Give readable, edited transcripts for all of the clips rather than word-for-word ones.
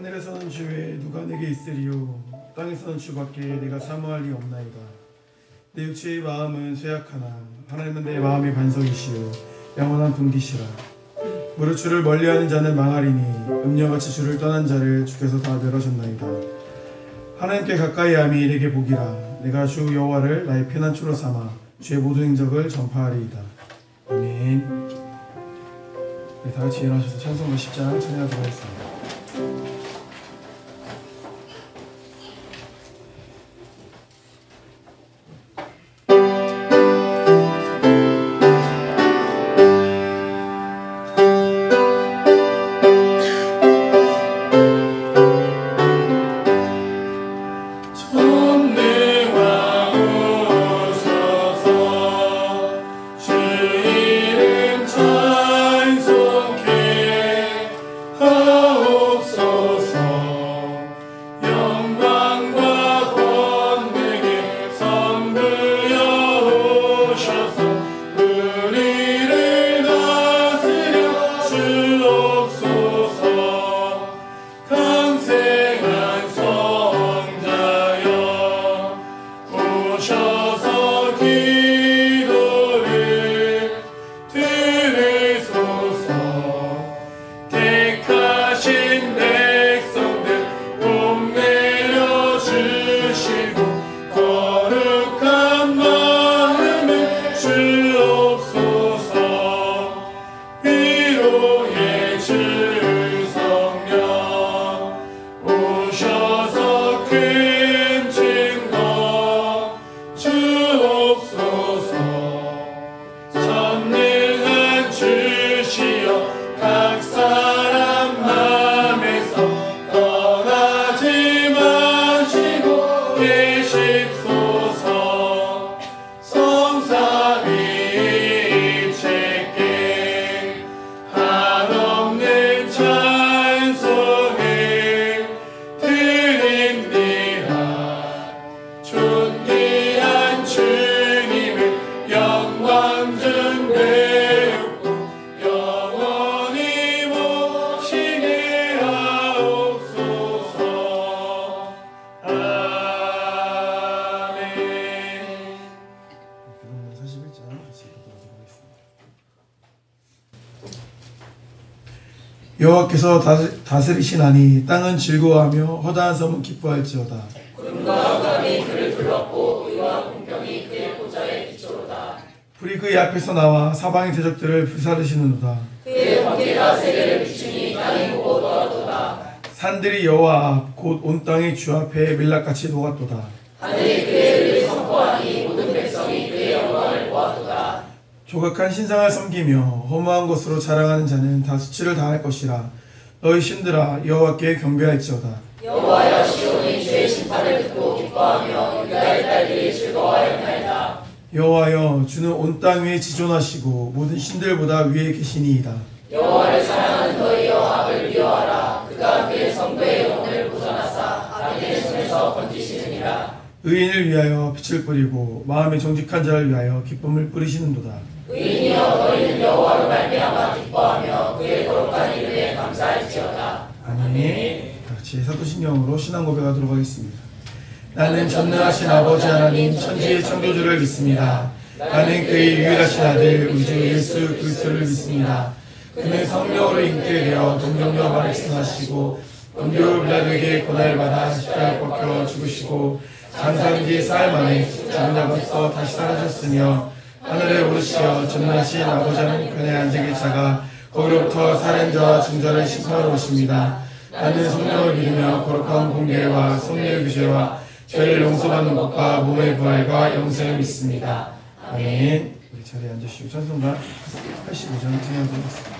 하늘에서는 주 외에 누가 내게 있으리요. 땅에서는 주밖에 내가 사모할 리 없나이다. 내 육체의 마음은 쇠약하나 하나님은 내 마음의 반석이시요 영원한 분기시라. 무릇 주를 멀리하는 자는 망하리니 음녀같이 주를 떠난 자를 주께서 다 멸하셨나이다. 하나님께 가까이함이 내게 복이라. 내가 주 여호와를 나의 피난처로 삼아 주의 모든 행적을 전파하리이다. 아멘. 네, 다같이 일어나셔서 찬송가 10장 찬양하도록 하겠습니다. 여호와께서 다스리시나니 땅은 즐거워하며 허다한 섬은 기뻐할지어다. 구름과 흑암이 그를 둘렀고 의와 공평이 그의 보좌의 기초로다. 불이 그의 앞에서 나와 사방의 대적들을 불사르시는도다. 그의 번개가 세계를 비추니 땅이 보고 떨어도다. 산들이 여호와 앞 곧 온 땅이 주 앞에 밀랍같이 녹았도다. 하늘이 그의 의를 선포하니 모든 백성이 그의 영광을 보았도다. 조각한 신상을 섬기며 허무한 것으로 자랑하는 자는 다 수치를 당할 것이라. 너희 신들아 여호와께 경배할지어다. 여호와여 시온이 주의 심판을 듣고 기뻐하며 유다의 딸들이 즐거워하였나이다. 여호와여 주는 온 땅 위에 지존하시고 모든 신들보다 위에 계시니이다. 여호와를 사랑하는 너희여 악을 미워하라. 그가 그의 성도의 영혼을 보존하사 악인의 손에서 건지시느니라. 의인을 위하여 빛을 뿌리고 마음에 정직한 자를 위하여 기쁨을 뿌리시는도다. 의인이여 너희는 여호와로 말미암아 기뻐하며 그의 거룩한 이름에 감사할지어다. 아멘. 같이 사도신경으로 신앙 고백하도록 하겠습니다. 나는 전능하신 아버지 하나님 천지의 창조주를 믿습니다. 나는 그의 유일하신 아들 우리 주 예수 그리스도를 믿습니다. 그는 성령으로 잉태되어 동정녀 마리아 생하시고 본디오 빌라도에게 고난을 받아 십자가에 꺾여 죽으시고 장사한 뒤 사흘 만에 죽은 자 가운데서 다시 살아셨으며 하늘에 오르시어 전능하신 아버지 하나님 편에 앉아 계시다가 거기로부터 살인 자와 중자를 심판하러 오십니다. 나는 성령을 믿으며 거룩한 공개와 성령의 교제와 죄를 용서받는 것과 몸의 부활과 영생을 믿습니다. 아멘. 우리 자리에 앉으시고 찬송가 85장 찬양드리겠습니다.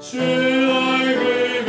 주 얼굴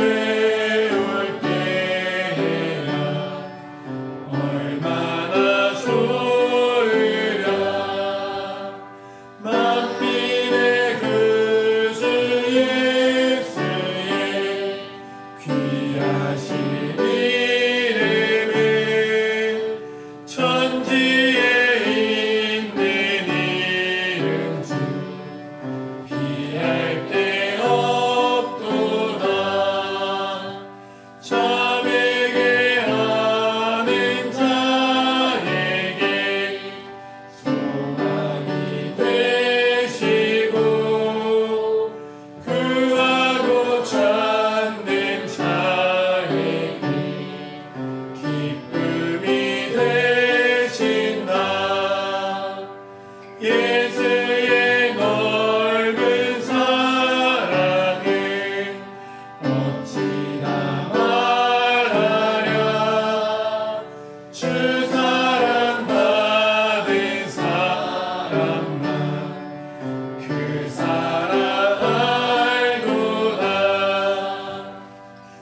사랑하노라.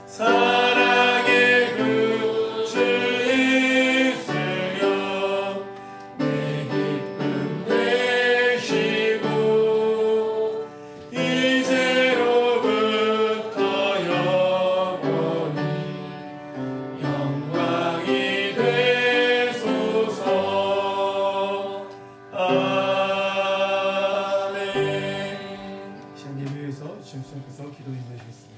사랑의 그 주 있으려 내 기쁨 되시고 이제로부터 영원히 영광이 되소서. 아멘. 시간 예배에서 주님께서 기도 인도해 주겠습니다.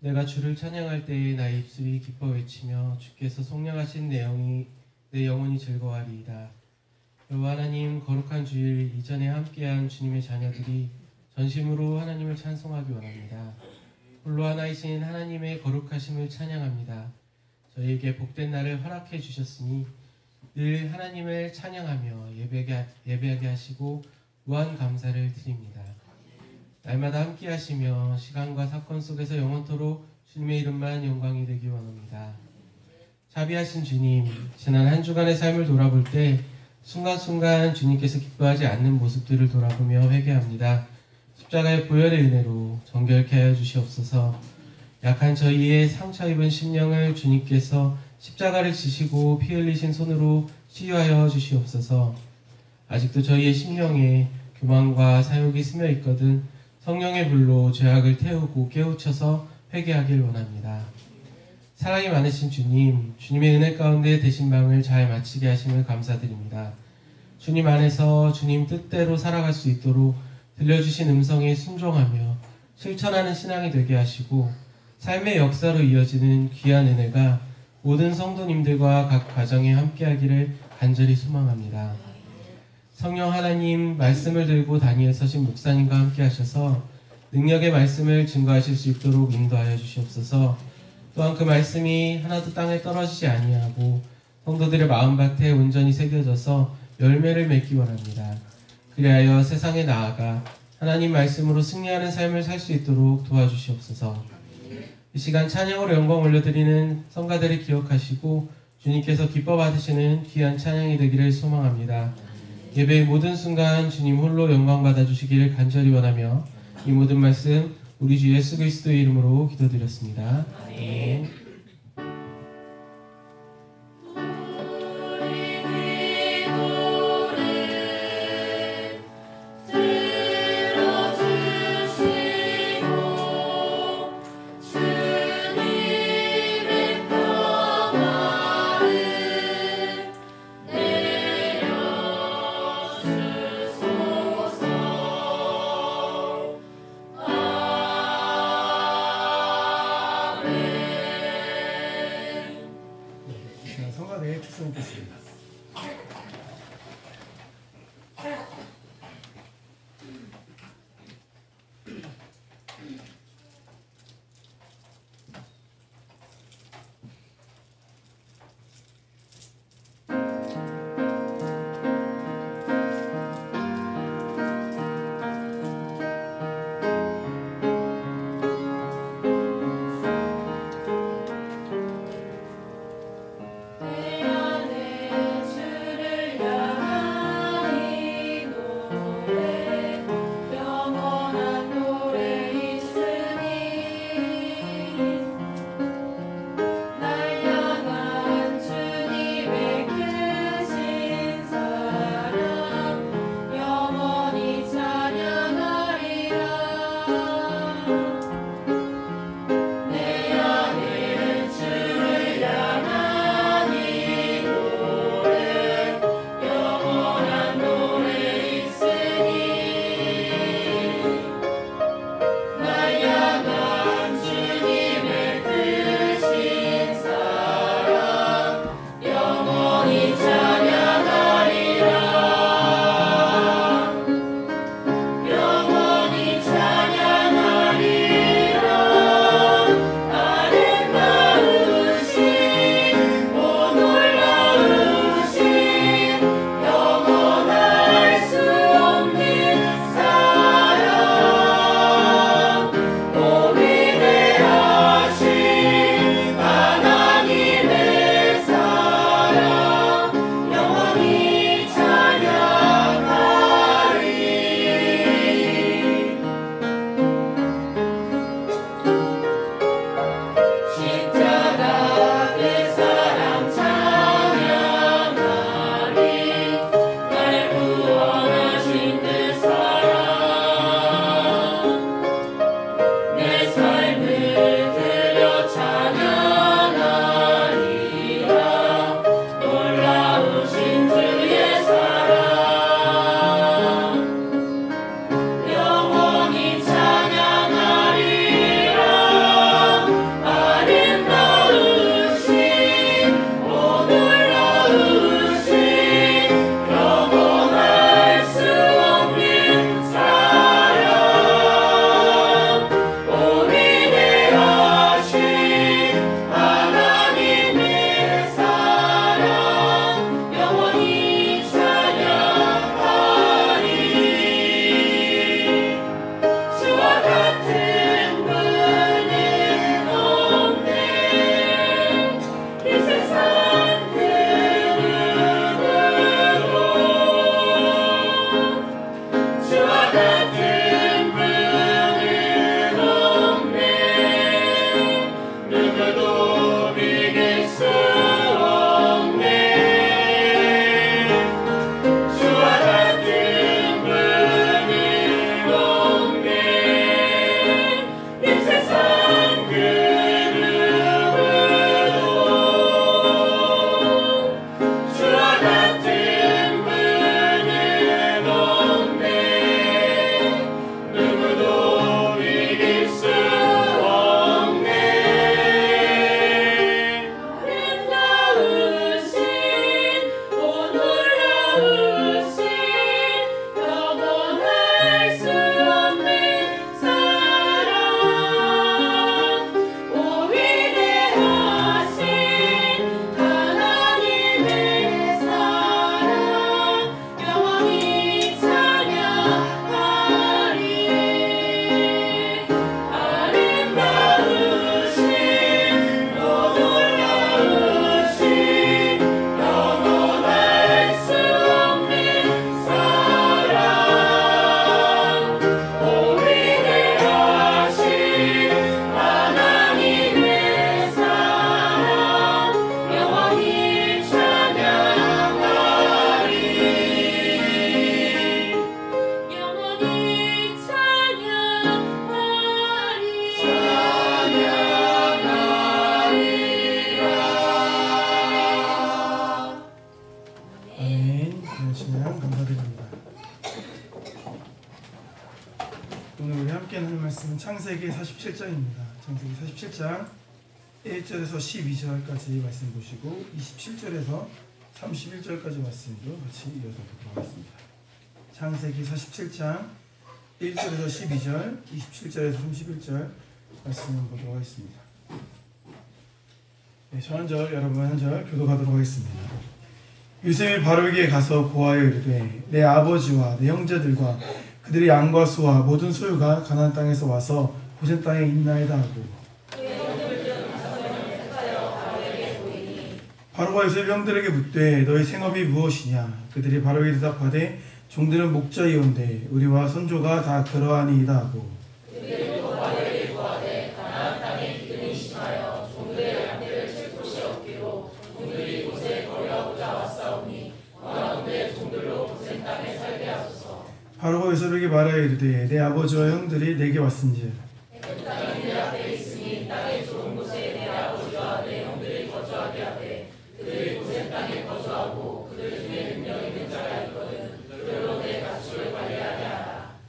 내가 주를 찬양할 때에 나의 입술이 기뻐 외치며 주께서 속량하신 내 영혼이 즐거워하리이다. 여호와 하나님, 거룩한 주일 이전에 함께한 주님의 자녀들이 전심으로 하나님을 찬송하기 원합니다. 홀로 하나이신 하나님의 거룩하심을 찬양합니다. 저희에게 복된 날을 허락해 주셨으니 늘 하나님을 찬양하며 예배하게 하시고 무한 감사를 드립니다. 날마다 함께 하시며 시간과 사건 속에서 영원토록 주님의 이름만 영광이 되기 원합니다. 자비하신 주님, 지난 한 주간의 삶을 돌아볼 때 순간순간 주님께서 기뻐하지 않는 모습들을 돌아보며 회개합니다. 십자가의 보혈의 은혜로 정결케 하여 주시옵소서. 약한 저희의 상처 입은 심령을 주님께서 십자가를 지시고 피 흘리신 손으로 치유하여 주시옵소서. 아직도 저희의 심령에 교만과 사욕이 스며 있거든 성령의 불로 죄악을 태우고 깨우쳐서 회개하길 원합니다. 사랑이 많으신 주님, 주님의 은혜 가운데 되신 방을 잘 마치게 하심을 감사드립니다. 주님 안에서 주님 뜻대로 살아갈 수 있도록 들려주신 음성에 순종하며 실천하는 신앙이 되게 하시고 삶의 역사로 이어지는 귀한 은혜가 모든 성도님들과 각 가정에 함께하기를 간절히 소망합니다. 성령 하나님, 말씀을 들고 단위에 서신 목사님과 함께 하셔서 능력의 말씀을 증거하실 수 있도록 인도하여 주시옵소서. 또한 그 말씀이 하나도 땅에 떨어지지 아니하고 성도들의 마음밭에 온전히 새겨져서 열매를 맺기 원합니다. 그리하여 세상에 나아가 하나님 말씀으로 승리하는 삶을 살 수 있도록 도와주시옵소서. 이 시간 찬양으로 영광 올려드리는 성가들을 기억하시고 주님께서 기뻐 받으시는 귀한 찬양이 되기를 소망합니다. 예배의 모든 순간 주님 홀로 영광 받아주시기를 간절히 원하며 이 모든 말씀 우리 주 예수 그리스도의 이름으로 기도드렸습니다. 아멘. 아멘. 오늘 우리 함께 하는 말씀은 창세기 47장입니다. 창세기 47장 1절에서 12절까지 말씀 보시고 27절에서 31절까지 말씀도 같이 이어서 보도록 하겠습니다. 창세기 47장 1절에서 12절, 27절에서 31절 말씀 보도록 하겠습니다. 네, 저 한 절, 여러분 한 절 교독하도록 하겠습니다. 요셉이 바로에게 가서 고하여 이르되 내 아버지와 내 형제들과 그들의 양과 소와 모든 소유가 가나안 땅에서 와서 고센 땅에 있나이다 하고 바로가 요셉 형들에게 묻되 너희 생업이 무엇이냐 그들이 바로에게 대답하되 종들은 목자이온데 우리와 선조가 다 그러하니이다 하고 바로가 요셉에게 말하여 이르되 내 아버지와 형들이 내게 왔은즉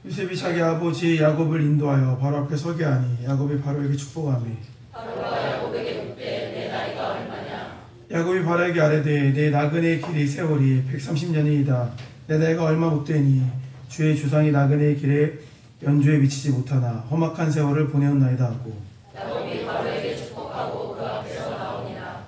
요셉이 자기 아버지 야곱을 인도하여 바로 앞에 서게 하니 야곱이 바로에게 축복하며 야곱이 바로에게 아뢰되 내 나그네의 길이 세월이 130년이이다 내 나이가 얼마 못되니 주의 조상이 나그네의 길에 연주에 미치지 못하나 험악한 세월을 보내었나이다 하고 야곱이 바로에게 축복하고 그 앞에서 나오니라.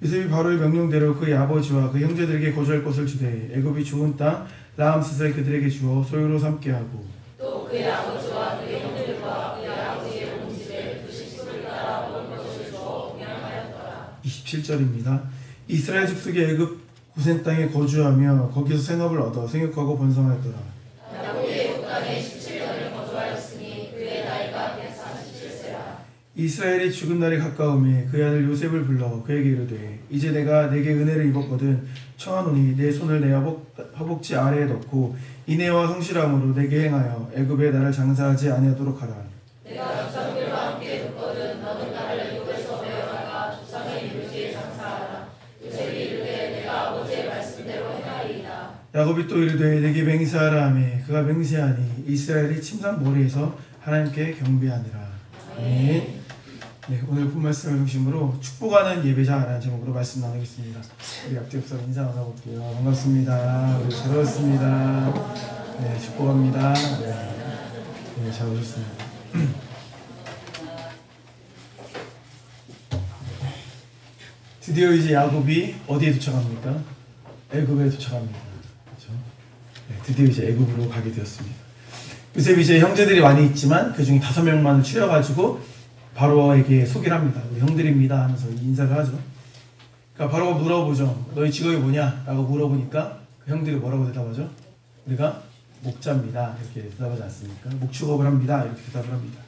요셉이 바로의 명령대로 그의 아버지와 그 형제들에게 거주할 것을 주되 애굽이 좋은 땅 라암셋을 그들에게 주어 소유로 삼게 하고 또 그의 아버지와 그의 형제들과 그의 아버지의 온 집에 그 식수를 따라 먹을 것을 주어 공양하였더라. 27절입니다. 이스라엘 족속이 애굽 고센 땅에 거주하며 거기서 생업을 얻어 생육하고 번성하였더라. 야곱이 애굽 땅에 17년을 거주하였으니 그의 나이가 147세라. 이스라엘이 죽은 날이 가까우매 그의 아들 요셉을 불러 그에게 이르되 이제 내가 내게 은혜를 입었거든 청하노니 내 손을 내 허벅지 아래에 넣고 인애와 성실함으로 내게 행하여 애굽에 나를 장사하지 아니하도록 하라. 내가 조상들과 함께 뒀거든 너는 나를 애굽에서 내어다가 조상의 이르기에 장사하라. 요셉이 이르되 내가 아버지의 말씀대로 행하리이다. 야곱이 또 이르되 내게 맹세하라 하매 그가 맹세하니 이스라엘이 침상 머리에서 하나님께 경배하니라. 아멘. 네, 오늘 본 말씀을 중심으로 축복하는 예배자라는 제목으로 말씀 나누겠습니다. 우리 앞뒤 옆서 인사 나눠볼게요. 반갑습니다. 우리 잘 오셨습니다. 네, 축복합니다. 네, 잘 오셨습니다. 드디어 이제 야곱이 어디에 도착합니까? 애굽에 도착합니다. 그렇죠? 네, 드디어 이제 애굽으로 가게 되었습니다. 요셉이 이제 형제들이 많이 있지만 그 중에 5명만을 추려가지고 바로에게 소개를 합니다. 우리 형들입니다 하면서 인사를 하죠. 그러니까 바로가 물어보죠. 너희 직업이 뭐냐? 라고 물어보니까 그 형들이 뭐라고 대답하죠? 우리가 목자입니다. 이렇게 대답하지 않습니까? 목축업을 합니다. 이렇게 대답을 합니다.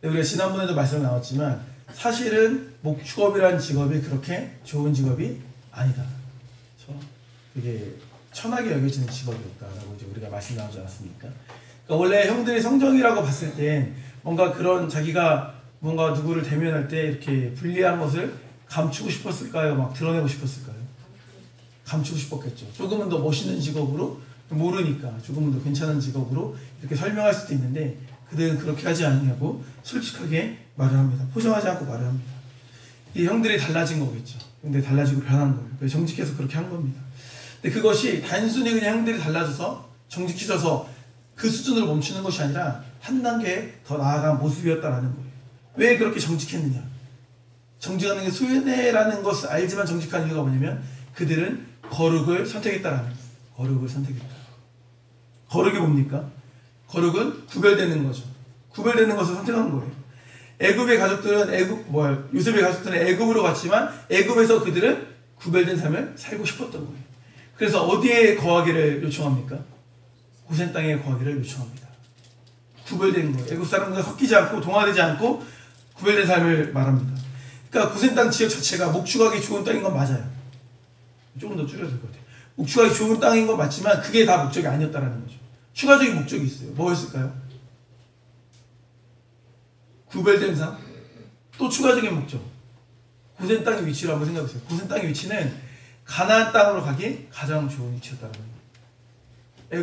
우리가 지난번에도 말씀 나왔지만 사실은 목축업이라는 직업이 그렇게 좋은 직업이 아니다. 그렇죠? 되게 천하게 여겨지는 직업이었다라고 이제 우리가 말씀 나오지 않았습니까? 그러니까 원래 형들이 성정이라고 봤을 땐 뭔가 그런 자기가 뭔가 누구를 대면할 때 이렇게 불리한 것을 감추고 싶었을까요? 막 드러내고 싶었을까요? 감추고 싶었겠죠. 조금은 더 멋있는 직업으로 모르니까 조금은 더 괜찮은 직업으로 이렇게 설명할 수도 있는데 그들은 그렇게 하지 않냐고 솔직하게 말을 합니다. 포장하지 않고 말을 합니다. 이 형들이 달라진 거겠죠. 근데 달라지고 변한 거예요. 그래서 정직해서 그렇게 한 겁니다. 근데 그것이 단순히 그냥 형들이 달라져서 정직해져서 그 수준으로 멈추는 것이 아니라 한 단계 더 나아간 모습이었다라는 거예요. 왜 그렇게 정직했느냐? 정직하는 게 소유네라는 것을 알지만 정직한 이유가 뭐냐면 그들은 거룩을 선택했다라는 거예요. 거룩을 선택했다. 거룩이 뭡니까? 거룩은 구별되는 거죠. 구별되는 것을 선택한 거예요. 애굽의 가족들은 요셉의 가족들은 애굽으로 갔지만 애굽에서 그들은 구별된 삶을 살고 싶었던 거예요. 그래서 어디에 거하기를 요청합니까? 고센 땅에 거하기를 요청합니다. 구별된 거예요. 애굽 사람들과 섞이지 않고 동화되지 않고 구별된 삶을 말합니다. 그러니까 고센 땅 지역 자체가 목축하기 좋은 땅인 건 맞아요. 조금 더 줄여도 될 것 같아요. 목축하기 좋은 땅인 건 맞지만 그게 다 목적이 아니었다라는 거죠. 추가적인 목적이 있어요. 뭐였을까요? 구별된 삶? 또 추가적인 목적. 고센 땅의 위치를 한번 생각해보세요. 고센 땅의 위치는 가나안 땅으로 가기 가장 좋은 위치였다는 거예요.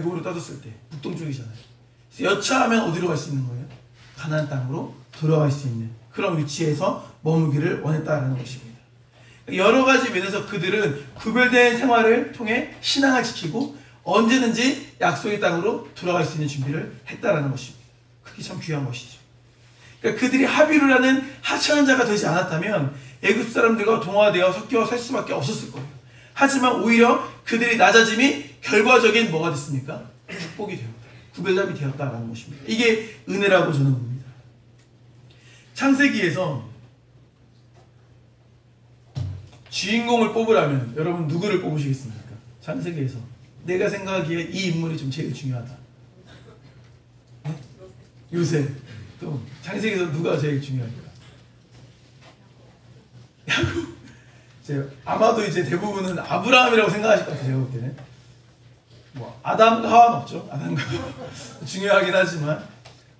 애굽으로 따졌을 때 북동쪽이잖아요. 그래서 여차하면 어디로 갈 수 있는 거예요? 가나안 땅으로 돌아갈 수 있는 그런 위치에서 머물기를 원했다라는 것입니다. 여러 가지 면에서 그들은 구별된 생활을 통해 신앙을 지키고 언제든지 약속의 땅으로 돌아갈 수 있는 준비를 했다라는 것입니다. 그게 참 귀한 것이죠. 그러니까 그들이 합의를 하는 하찮은 자가 되지 않았다면 애굽 사람들과 동화되어 섞여 살 수밖에 없었을 거예요. 하지만 오히려 그들이 낮아짐이 결과적인 뭐가 됐습니까? 축복이 되었다. 구별답이 되었다라는 것입니다. 이게 은혜라고 저는 봅니다. 창세기에서 주인공을 뽑으라면 여러분 누구를 뽑으시겠습니까? 창세기에서 내가 생각하기에 이 인물이 좀 제일 중요하다. 네? 요셉. 또 창세기에서 누가 제일 중요할까? 야곱. 아마도 이제 대부분은 아브라함이라고 생각하실 것 같아요. 제가 볼 때는 뭐 아담과 하와는 없죠. 아담과 하와 중요하긴 하지만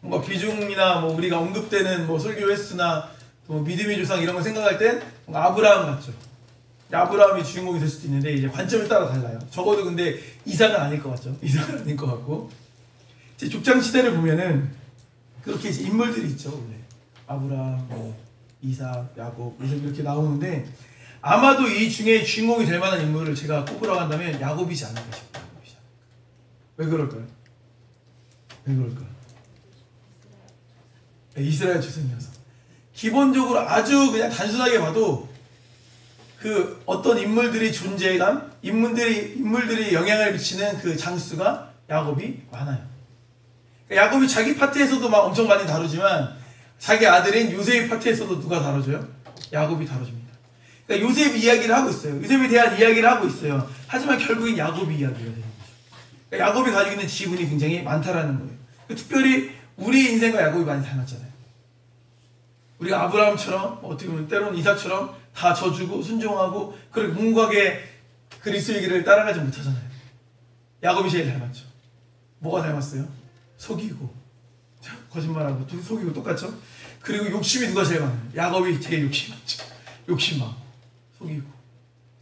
뭔가 비중이나 뭐 우리가 언급되는 뭐 설교 횟수나 또 믿음의 조상 이런 걸 생각할 땐 뭔가 아브라함 같죠. 아브라함이 주인공이 될 수도 있는데 이제 관점에 따라 달라요. 적어도 근데 이삭은 아닐 것 같죠. 이삭은 아닐 것 같고 이제 족장 시대를 보면은 그렇게 이제 인물들이 있죠. 원래 아브라함, 뭐 이삭, 야곱, 요셉 이렇게 나오는데 아마도 이 중에 주인공이 될 만한 인물을 제가 꼽으라고 한다면 야곱이지 않을까 싶어요. 왜 그럴까요? 왜 그럴까요? 이스라엘 조선이어서 기본적으로 아주 그냥 단순하게 봐도 그 어떤 인물들이 존재감, 인물들이 영향을 미치는 그 장수가 야곱이 많아요. 야곱이 자기 파트에서도 막 엄청 많이 다루지만 자기 아들인 요셉의 파트에서도 누가 다뤄줘요? 야곱이 다뤄줍니다. 그러니까 요셉 이야기를 하고 있어요. 요셉에 대한 이야기를 하고 있어요. 하지만 결국엔 야곱이 이야기가 되는 거죠. 그러니까 야곱이 가지고 있는 지분이 굉장히 많다라는 거예요. 특별히 우리 인생과 야곱이 많이 닮았잖아요. 우리가 아브라함처럼 어떻게 보면 때로는 이삭처럼 다 져주고 순종하고 그렇게 묵묵하게 그리스도의 길을 따라가지 못하잖아요. 야곱이 제일 닮았죠. 뭐가 닮았어요? 속이고 거짓말하고 속이고 똑같죠? 그리고 욕심이 누가 제일 많아요? 야곱이 제일 욕심이 많죠. 욕심 많고 속이고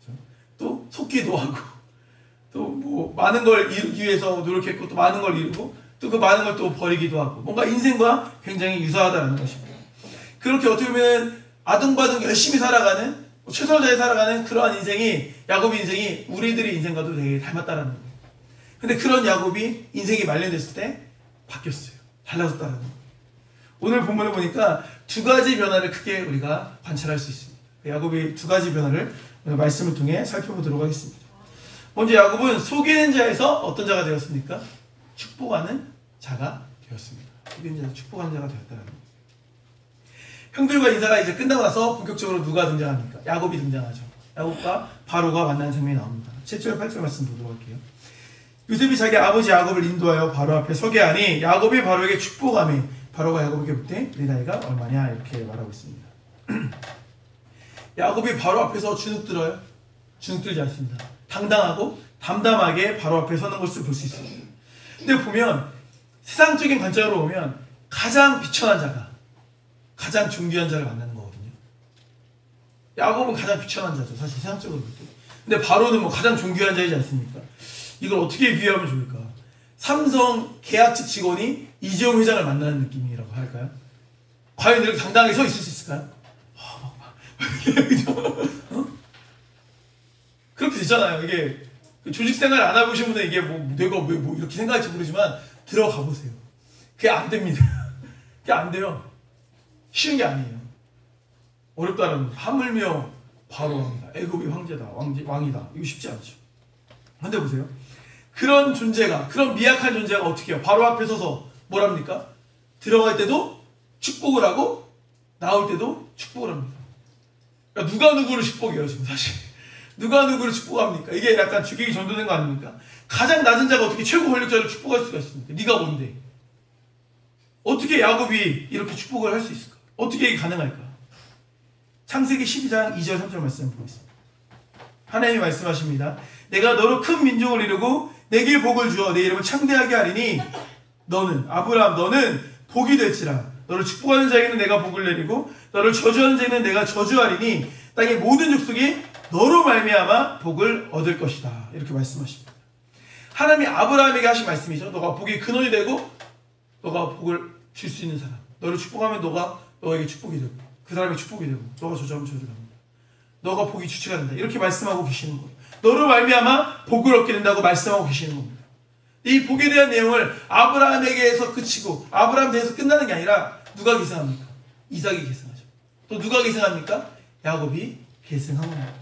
그렇죠? 또 속기도 하고 또 뭐 많은 걸 이루기 위해서 노력했고 또 많은 걸 이루고 또 그 많은 걸 또 버리기도 하고 뭔가 인생과 굉장히 유사하다는 것입니다. 그렇게 어떻게 보면 아둥바둥 열심히 살아가는 최선을 다해 살아가는 그러한 인생이 야곱의 인생이 우리들의 인생과도 되게 닮았다라는 거예요. 근데 그런 야곱이 인생이 말년됐을 때 바뀌었어요. 달라졌다는 거예요. 오늘 본문을 보니까 두 가지 변화를 크게 우리가 관찰할 수 있습니다. 야곱의 두 가지 변화를 오늘 말씀을 통해 살펴보도록 하겠습니다. 먼저 야곱은 속이는 자에서 어떤 자가 되었습니까? 축복하는 자가 되었습니다. 속이는 자에서 축복하는 자가 되었다는 거예요. 형들과 인사가 이제 끝나고 나서 본격적으로 누가 등장합니까? 야곱이 등장하죠. 야곱과 바로가 만나는 장면이 나옵니다. 7절 8절 말씀 보도록 할게요. 요셉이 자기 아버지 야곱을 인도하여 바로 앞에 서게 하니 야곱이 바로에게 축복하며 바로가 야곱에게 묻되 네 나이가 얼마냐 이렇게 말하고 있습니다. 야곱이 바로 앞에서 주눅들어요. 주눅들지 않습니다. 당당하고 담담하게 바로 앞에 서는 것을 볼 수 있습니다. 근데 보면 세상적인 관점으로 보면 가장 비천한 자가 가장 존귀한 자를 만나는 거거든요. 야곱은 가장 비천한 자죠. 사실 세상적으로 볼 때. 근데 바로는 뭐 가장 존귀한 자이지 않습니까? 이걸 어떻게 비유하면 좋을까? 삼성 계약직 직원이 이재용 회장을 만나는 느낌이라고 할까요? 과연 이렇게 당당하게 서 있을 수 있을까요? 그죠? 그렇게 되잖아요. 이게 조직생활 안 해보신 분은 이게 뭐 내가 왜 뭐 이렇게 생각할지 모르지만 들어가 보세요. 그게 안 됩니다. 그게 안 돼요. 쉬운 게 아니에요. 어렵다는 하물며 바로 왕이다. 애굽의 황제다. 왕이다. 이거 쉽지 않죠. 근데 보세요. 그런 존재가 그런 미약한 존재가 어떻게 해요? 바로 앞에 서서 뭐랍니까? 들어갈 때도 축복을 하고 나올 때도 축복을 합니다. 그러니까 누가 누구를 축복해요 지금 사실. 누가 누구를 축복합니까? 이게 약간 주객이 전도된 거 아닙니까? 가장 낮은 자가 어떻게 최고 권력자를 축복할 수가 있습니까? 네가 뭔데? 어떻게 야곱이 이렇게 축복을 할 수 있을까? 어떻게 이게 가능할까? 창세기 12장 2절 3절 말씀 보겠습니다. 하나님이 말씀하십니다. 내가 너로 큰 민족을 이루고 내게 복을 주어 내 이름을 창대하게 하리니 너는 아브라함 너는 복이 될지라 너를 축복하는 자에게는 내가 복을 내리고 너를 저주하는 자에게는 내가 저주하리니 땅의 모든 족속이 너로 말미암아 복을 얻을 것이다. 이렇게 말씀하십니다. 하나님이 아브라함에게 하신 말씀이죠. 너가 복의 근원이 되고 너가 복을 줄 수 있는 사람. 너를 축복하면 너에게 축복이 되고 그 사람이 축복이 되고 너가 저주하면 저주합니다. 너가 복이 주체가 된다. 이렇게 말씀하고 계시는 거예요. 너로 말미암아 복을 얻게 된다고 말씀하고 계시는 겁니다. 이 복에 대한 내용을 아브라함에게서 그치고 아브라함에 대해서 끝나는 게 아니라 누가 계승합니까? 이삭이 계승하죠. 또 누가 계승합니까? 야곱이 계승한 겁니다.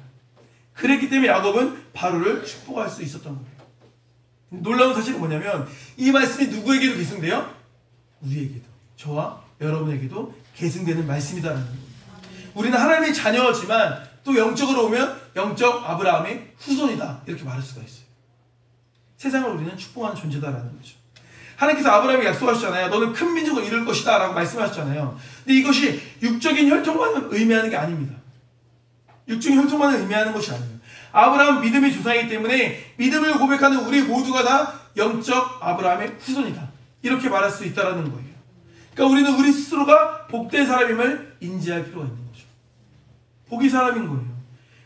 그랬기 때문에 야곱은 바로를 축복할 수 있었던 거예요. 놀라운 사실은 뭐냐면 이 말씀이 누구에게도 계승돼요? 우리에게도, 저와 여러분에게도 계승되는 말씀이다라는 겁니다. 우리는 하나님의 자녀지만 또 영적으로 오면 영적 아브라함의 후손이다 이렇게 말할 수가 있어요. 세상을 우리는 축복하는 존재다라는 거죠. 하나님께서 아브라함에게 약속하셨잖아요. 너는 큰 민족을 이룰 것이다 라고 말씀하셨잖아요. 근데 이것이 육적인 혈통만을 의미하는 게 아닙니다. 육적인 혈통만을 의미하는 것이 아니에요. 아브라함은 믿음의 조상이기 때문에 믿음을 고백하는 우리 모두가 다 영적 아브라함의 후손이다 이렇게 말할 수 있다는 거예요. 그러니까 우리는 우리 스스로가 복된 사람임을 인지할 필요가 있는 거죠. 복이 사람인 거예요.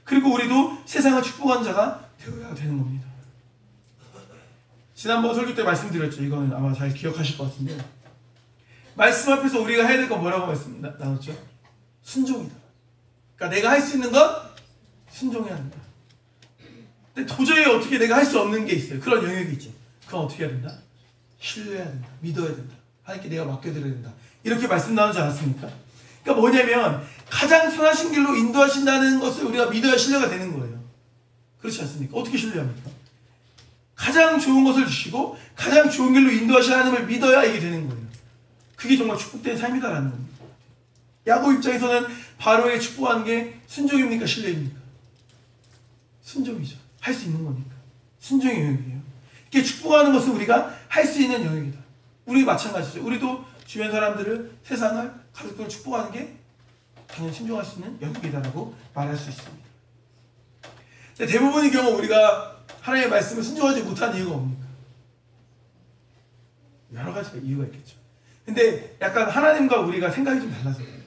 그리고 우리도 세상을 축복하는 자가 되어야 되는 겁니다. 지난번 설교 때 말씀드렸죠. 이거는 아마 잘 기억하실 것 같은데 말씀 앞에서 우리가 해야 될 건 뭐라고 말씀 나눴죠? 순종이다. 그러니까 내가 할 수 있는 건 순종해야 된다. 근데 도저히 어떻게 내가 할 수 없는 게 있어요. 그런 영역이 있죠. 그건 어떻게 해야 된다? 신뢰해야 된다. 믿어야 된다. 하나님께 내가 맡겨드려야 된다. 이렇게 말씀 나누지 않았습니까? 그러니까 뭐냐면 가장 선하신 길로 인도하신다는 것을 우리가 믿어야 신뢰가 되는 거예요. 그렇지 않습니까? 어떻게 신뢰합니까? 가장 좋은 것을 주시고 가장 좋은 길로 인도하시는 하나님을 믿어야 이게 되는 거예요. 그게 정말 축복된 삶이다라는 겁니다. 야곱 입장에서는 바로에게 축복하는 게 순종입니까? 신뢰입니까? 순종이죠. 할 수 있는 거니까. 순종의 영역이에요. 이렇게 축복하는 것은 우리가 할 수 있는 영역이다. 우리 마찬가지죠. 우리도 주변 사람들을, 세상을, 가족들을 축복하는 게 당연히 순종할 수 있는 영역이다라고 말할 수 있습니다. 근데 대부분의 경우 우리가 하나님의 말씀을 순종하지 못한 이유가 뭡니까? 여러 가지 이유가 있겠죠. 근데 약간 하나님과 우리가 생각이 좀 달라서 그래요.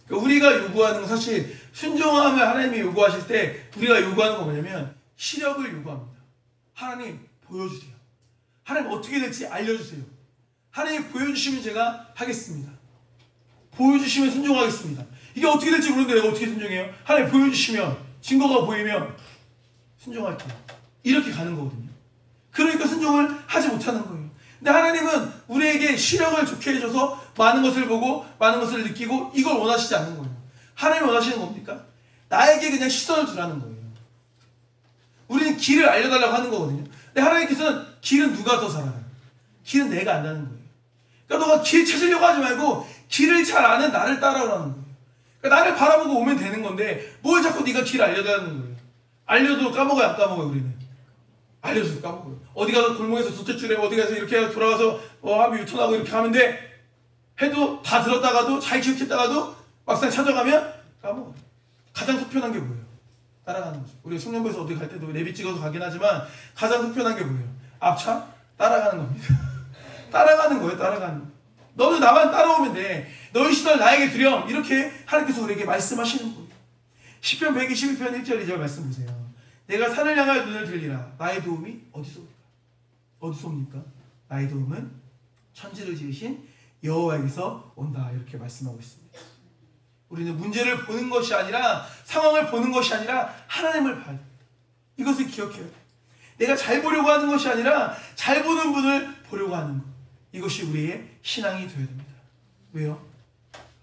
그러니까 우리가 요구하는 건 사실 순종함을 하나님이 요구하실 때 우리가 요구하는 건 뭐냐면 시력을 요구합니다. 하나님 보여주세요. 하나님 어떻게 될지 알려주세요. 하나님 보여주시면 제가 하겠습니다. 보여주시면 순종하겠습니다. 이게 어떻게 될지 모르는데 내가 어떻게 순종해요? 하나님 보여주시면, 증거가 보이면 순종할게요. 이렇게 가는 거거든요. 그러니까 순종을 하지 못하는 거예요. 근데 하나님은 우리에게 시력을 좋게 해줘서 많은 것을 보고 많은 것을 느끼고 이걸 원하시지 않는 거예요. 하나님이 원하시는 겁니까? 나에게 그냥 시선을 두라는 거예요. 우리는 길을 알려달라고 하는 거거든요. 근데 하나님께서는 길은 누가 더 잘 알아요? 길은 내가 안다는 거예요. 그러니까 너가 길 찾으려고 하지 말고 길을 잘 아는 나를 따라오라는 거예요. 그러니까 나를 바라보고 오면 되는 건데 뭘 자꾸 네가 길을 알려달라는 거예요. 알려도 까먹어요, 안 까먹어요, 우리는? 알려줘도 까먹어요. 어디 가서 골목에서 두째줄에 어디 가서 이렇게 돌아가서 하면 유턴하고 이렇게 하면 돼. 해도 다 들었다가도 잘 기억했다가도 막상 찾아가면 까먹어요. 가장 속편한 게 뭐예요? 따라가는 거죠. 우리가 청년부에서 어디 갈 때도 내비 찍어서 가긴 하지만 가장 속편한 게 뭐예요? 앞차? 따라가는 겁니다. 따라가는 거예요. 따라가는 거. 너는 나만 따라오면 돼. 너의 시선을 나에게 드렴. 이렇게 하나님께서 우리에게 말씀하시는 거예요. 시편 121편 1절 2절 말씀 보세요. 내가 산을 향하여 눈을 들리라. 나의 도움이 어디서 올까? 어디서 옵니까? 나의 도움은 천지를 지으신 여호와에게서 온다. 이렇게 말씀하고 있습니다. 우리는 문제를 보는 것이 아니라 상황을 보는 것이 아니라 하나님을 봐야 돼요. 이것을 기억해야 돼요. 내가 잘 보려고 하는 것이 아니라 잘 보는 분을 보려고 하는 것. 이것이 우리의 신앙이 되어야 됩니다. 왜요?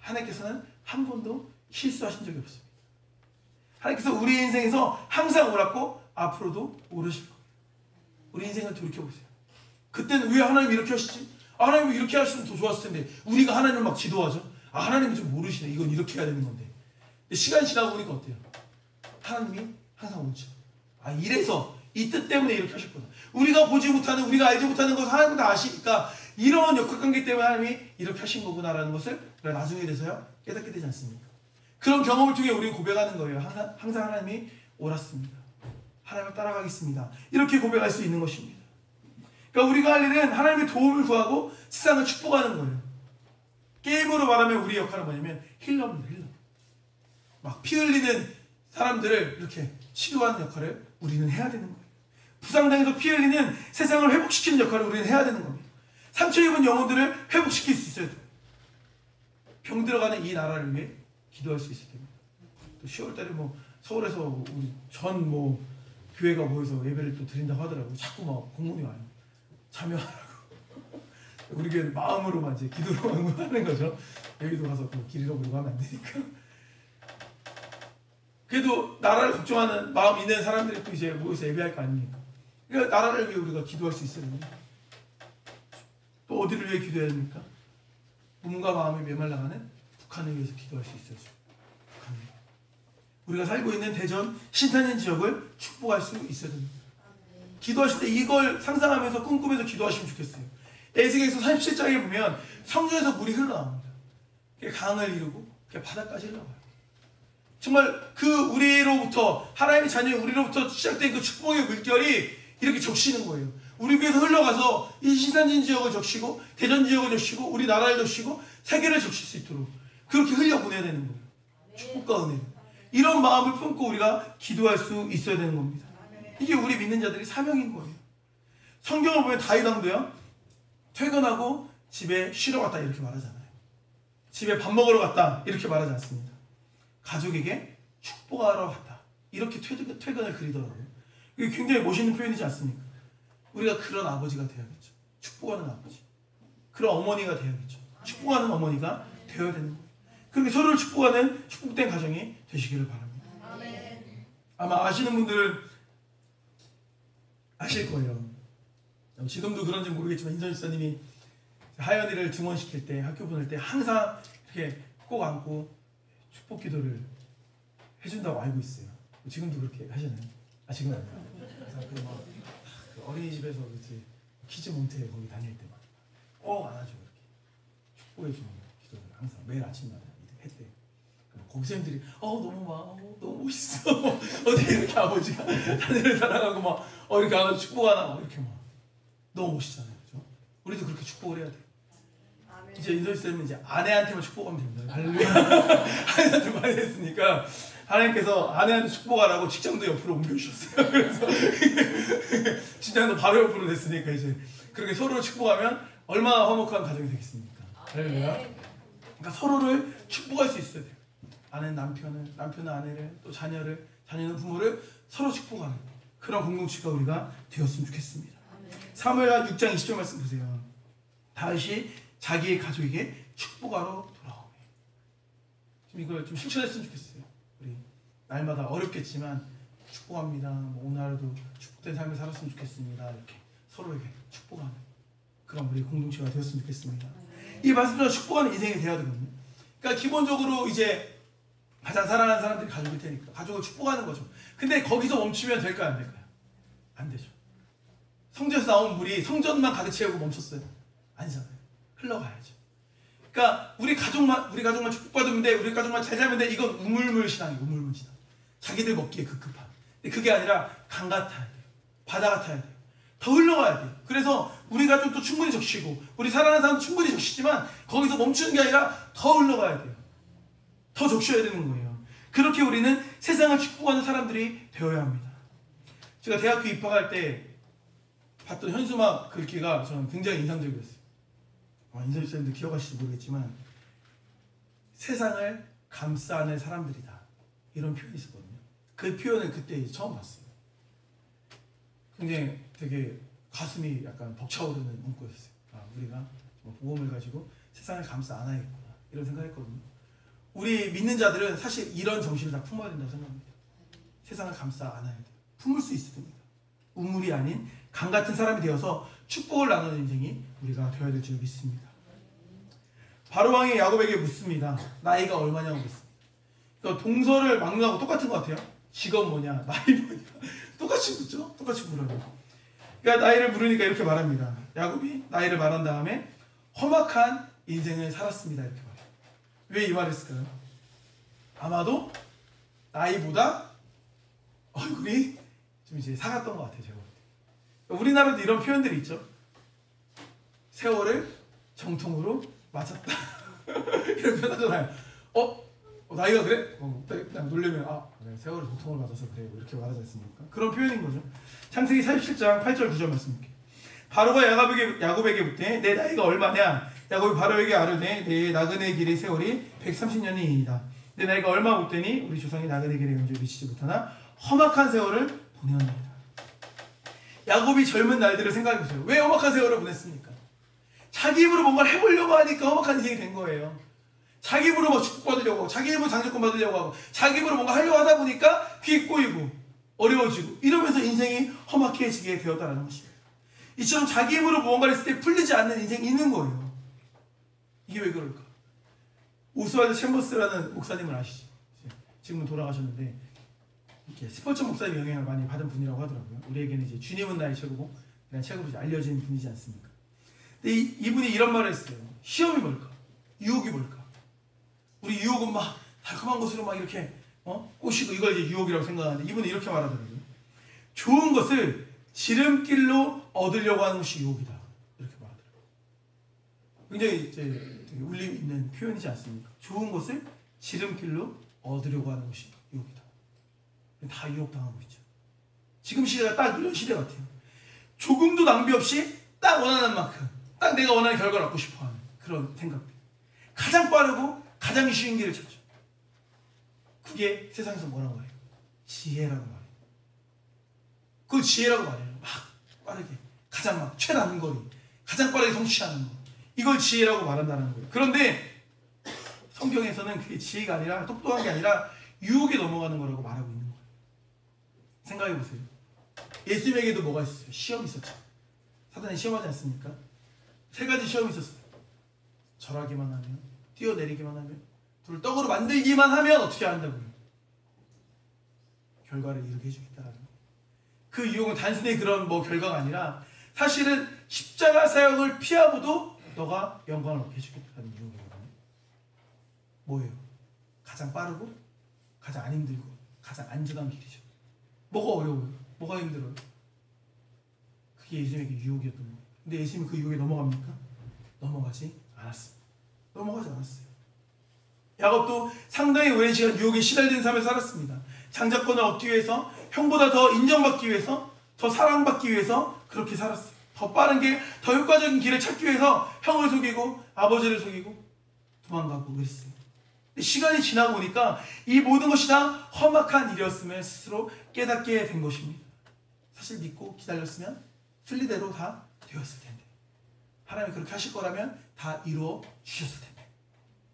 하나님께서는 한 번도 실수하신 적이 없습니다. 하나님께서 우리 인생에서 항상 옳았고 앞으로도 옳으실 거예요. 우리 인생을 돌이켜보세요. 그때는 왜 하나님이 이렇게 하시지? 하나님이 이렇게 하시면 더 좋았을 텐데 우리가 하나님을 막 지도하죠. 하나님이 좀 모르시네. 이건 이렇게 해야 되는 건데. 근데 시간이 지나고 보니까 어때요? 하나님이 항상 옳죠. 이래서 이 뜻 때문에 이렇게 하셨구나. 우리가 보지 못하는, 우리가 알지 못하는 것을 하나님은 다 아시니까 이런 역학관계 때문에 하나님이 이렇게 하신 거구나라는 것을 우리가 나중에 돼서야 깨닫게 되지 않습니까? 그런 경험을 통해 우리는 고백하는 거예요. 항상 하나님이 옳았습니다. 하나님을 따라가겠습니다. 이렇게 고백할 수 있는 것입니다. 그러니까 우리가 할 일은 하나님의 도움을 구하고 세상을 축복하는 거예요. 게임으로 말하면 우리 역할은 뭐냐면 힐러입니다. 힐러. 막 피 흘리는 사람들을 이렇게 치료하는 역할을 우리는 해야 되는 거예요. 부상당해서 피 흘리는 세상을 회복시키는 역할을 우리는 해야 되는 겁니다. 상처 입은 영혼들을 회복시킬 수 있어야 돼요. 병 들어가는 이 나라를 위해 기도할 수 있어야 됩니다. 또 10월달에 뭐 서울에서 우리 전 뭐 교회가 모여서 예배를 또 드린다고 하더라고요. 자꾸 막 공문이 와요. 참여하라고. 우리 교회는 마음으로만 이제 기도로만 하는 거죠. 여기도 가서 또 길 잃어버리고 하면 안 되니까. 그래도 나라를 걱정하는 마음 있는 사람들이 또 이제 모여서 예배할 거 아닙니까? 그러니까 나라를 위해 우리가 기도할 수 있어야 됩니다. 또 어디를 위해 기도해야 됩니까? 몸과 마음이 메말라가는 북한을 위해서 기도할 수 있어야죠. 북한을 위해. 우리가 살고 있는 대전 신탄인 지역을 축복할 수 있어야 됩니다. 기도하실 때 이걸 상상하면서 꿈꾸면서 기도하시면 좋겠어요. 에스겔서 37장에 보면 성전에서 물이 흘러나옵니다. 강을 이루고 바다까지 흘러가요. 정말 그 우리로부터 하나님의 자녀 우리로부터 시작된 그 축복의 물결이 이렇게 적시는 거예요. 우리 위에서 흘러가서 이 신산진 지역을 적시고 대전 지역을 적시고 우리 나라를 적시고 세계를 적실 수 있도록 그렇게 흘려보내야 되는 거예요. 축복과 은혜. 이런 마음을 품고 우리가 기도할 수 있어야 되는 겁니다. 이게 우리 믿는 자들이 사명인 거예요. 성경을 보면 다윗 왕도요. 퇴근하고 집에 쉬러 갔다 이렇게 말하잖아요. 집에 밥 먹으러 갔다 이렇게 말하지 않습니다. 가족에게 축복하러 갔다 이렇게 퇴근을 그리더라고요. 이게 굉장히 멋있는 표현이지 않습니까? 우리가 그런 아버지가 되어야겠죠. 축복하는 아버지. 그런 어머니가 되어야겠죠. 축복하는 어머니가 되어야 되는 거예요. 그렇게 서로를 축복하는 축복된 가정이 되시기를 바랍니다. 아마 아시는 분들은 아실 거예요. 지금도 그런지 모르겠지만 인선 집사님이 하연이를 등원시킬 때 학교 보낼 때 항상 이렇게 꼭 안고 축복 기도를 해준다고 알고 있어요. 지금도 그렇게 하시나요? 아 지금은 아니에요. 그 어린이집에서 그치 키즈 몬테 거기 다닐 때만 꼭 안아주고 이렇게 축복해주는 기도를 항상 매일 아침마다 했대. 고생들이 너무 멋있어. 어떻게 이렇게 아버지가 자녀를 사랑하고 막 이렇게 안아서 축복하나 이렇게 막 너무 멋있잖아요, 그렇죠? 우리도 그렇게 축복을 해야 돼. 이제 인선 씨는 이제 아내한테만 축복하면 됩니다. 할렐루야. 아내한테 많이 했으니까 하나님께서 아내한테 축복하라고 직장도 옆으로 옮겨주셨어요. 그래서 직장도 바로 옆으로 됐으니까 이제 그렇게 서로를 축복하면 얼마나 화목한 가정이 되겠습니까? 할렐루야. 그러니까 서로를 축복할 수 있어야 돼요. 아내는 남편은 아내를 또 자녀는 부모를 서로 축복하는 그런 공동체가 우리가 되었으면 좋겠습니다. 사무엘하 6장 20절 말씀 보세요. 다윗이 자기의 가족에게 축복하러 돌아오네. 지금 이걸 좀 실천했으면 좋겠어요. 우리 날마다 어렵겠지만 축복합니다. 오늘 하루도 축복된 삶을 살았으면 좋겠습니다. 이렇게 서로에게 축복하는 그런 우리 공동체가 되었으면 좋겠습니다. 이 말씀처럼 축복하는 인생이 되어야 되거든요. 그러니까 기본적으로 이제 가장 사랑하는 사람들이 가족일 테니까 가족을 축복하는 거죠. 근데 거기서 멈추면 될까요? 안 될까요? 안 되죠. 성전에서 나온 물이 성전만 가득 채우고 멈췄어요? 아니잖아요. 흘러가야죠. 그러니까 우리 가족만 축복받으면 우리 가족만 잘 살면 이건 우물물 신앙이에요. 우물물 신앙. 자기들 먹기에 급급한. 근데 그게 아니라 강 같아야 돼요. 바다 같아야 돼요. 더 흘러가야 돼요. 그래서 우리 가족도 충분히 적시고 우리 사랑하는 사람도 충분히 적시지만 거기서 멈추는 게 아니라 더 흘러가야 돼요. 더 적셔야 되는 거예요. 그렇게 우리는 세상을 축복하는 사람들이 되어야 합니다. 제가 대학교 입학할 때 봤던 현수막 글귀가 저는 굉장히 인상적이었어요. 인선 집사님도 기억하실지 모르겠지만 세상을 감싸는 사람들이다. 이런 표현이 있었거든요. 그 표현을 그때 처음 봤어요. 굉장히 되게 가슴이 약간 벅차오르는 문구였어요. 우리가 복음을 가지고 세상을 감싸 안아야겠구나 이런 생각했거든요. 우리 믿는 자들은 사실 이런 정신을 다 품어야 된다고 생각합니다. 세상을 감싸 안아야 돼요. 품을 수 있어야 됩니다. 우물이 아닌 강 같은 사람이 되어서 축복을 나누는 인생이 우리가 되어야 될 줄 믿습니다. 바로왕이 야곱에게 묻습니다. 나이가 얼마냐고 묻습니다. 그러니까 동서를 막론하고 똑같은 것 같아요. 직업 뭐냐, 나이 뭐냐 똑같이 묻죠. 똑같이 물어요. 그러니까 나이를 물으니까 이렇게 말합니다. 야곱이 나이를 말한 다음에 험악한 인생을 살았습니다. 이렇게 말해요. 왜 이 말을 했을까요? 아마도 나이보다 얼굴이 좀 이제 사갔던 것 같아요. 제가 볼 때. 우리나라도 이런 표현들이 있죠. 세월을 정통으로 맞았다. 이런 표현 하잖아요. 나이가 그래? 그냥 놀려면 그래, 세월을 정통으로 맞아서 그래. 이렇게 말하지 않습니까? 그런 표현인 거죠. 창세기 47장 8절 9절 말씀입니다. 바로가 야곱에게 묻되 내 나이가 얼마냐? 야곱이 바로에게 아뢰되 내 나그네 길의 세월이 130년이니이다. 내 나이가 얼마 묻더니 우리 조상이 나그네 길에 온줄 미치지 못하나 험악한 세월을 보내었나이다. 야곱이 젊은 날들을 생각해보세요. 왜 험악한 세월을 보냈습니까? 자기 입으로 뭔가를 해보려고 하니까 험악한 인생이 된 거예요. 자기 입으로 뭐 축복받으려고 하고 자기 입으로 장자권 받으려고 하고 자기 입으로 뭔가 하려고 하다 보니까 귀에 꼬이고 어려워지고 이러면서 인생이 험악해지게 되었다는 것입니다. 이처럼 자기 힘으로 무언가를 했을 때 풀리지 않는 인생이 있는 거예요. 이게 왜 그럴까? 오스왈드 챔버스라는 목사님을 아시죠? 지금은 돌아가셨는데 이렇게 스포츠 목사님 영향을 많이 받은 분이라고 하더라고요. 우리에게는 이제 주님은 나의 최고봉 이런 책으로 이제 알려진 분이지 않습니까? 근데 이분이 이런 말을 했어요. 시험이 뭘까? 유혹이 뭘까? 우리 유혹은 막 달콤한 것으로 막 이렇게 꼬시고 이걸 이제 유혹이라고 생각하는데 이분은 이렇게 말하더라고요. 좋은 것을 지름길로 얻으려고 하는 것이 유혹이다. 이렇게 말하더라고요. 굉장히 이제 되게 울림 있는 표현이지 않습니까? 좋은 것을 지름길로 얻으려고 하는 것이 유혹이다. 다 유혹당하고 있죠. 지금 시대가 딱 이런 시대 같아요. 조금도 낭비 없이 딱 원하는 만큼 딱 내가 원하는 결과를 얻고 싶어하는 그런 생각들. 가장 빠르고 가장 쉬운 길을 찾죠. 그게 세상에서 뭐라고 말해요? 지혜라고 말해요. 그걸 지혜라고 말해요. 막 빠르게 가장 막 최단한 거리 가장 빠르게 성취하는 거 이걸 지혜라고 말한다는 거예요. 그런데 성경에서는 그게 지혜가 아니라 똑똑한 게 아니라 유혹에 넘어가는 거라고 말하고 있는 거예요. 생각해 보세요. 예수님에게도 뭐가 있었어요? 시험이 있었죠. 사단이 시험하지 않습니까? 3가지 시험이 있었어요. 절하기만 하면, 뛰어내리기만 하면, 둘 떡으로 만들기만 하면 어떻게 한다고요? 결과를 이루게 해주겠다라는 거예요. 그 유혹은 단순히 그런 결과가 아니라 사실은 십자가 사역을 피하고도 너가 영광을 얻게 해주겠다는 유혹이거든요. 뭐예요? 가장 빠르고 가장 안 힘들고 가장 안전한 길이죠. 뭐가 어려워요? 뭐가 힘들어요? 그게 예수님에게 유혹이었던 거예요. 근데 예수님이 그 유혹에 넘어갑니까? 넘어가지 않았습니다. 넘어가지 않았어요. 야곱도 상당히 오랜 시간 유혹에 시달리는 삶을 살았습니다. 장자권을 얻기 위해서, 형보다 더 인정받기 위해서, 더 사랑받기 위해서 그렇게 살았어요. 더 빠른 게, 더 효과적인 길을 찾기 위해서 형을 속이고 아버지를 속이고 도망가고 그랬어요. 근데 시간이 지나고 보니까 이 모든 것이 다 험악한 일이었음을 스스로 깨닫게 된 것입니다. 사실 믿고 기다렸으면 순리대로 다 되었을 텐데, 하나님이 그렇게 하실 거라면 다 이루어 주셨을 텐데,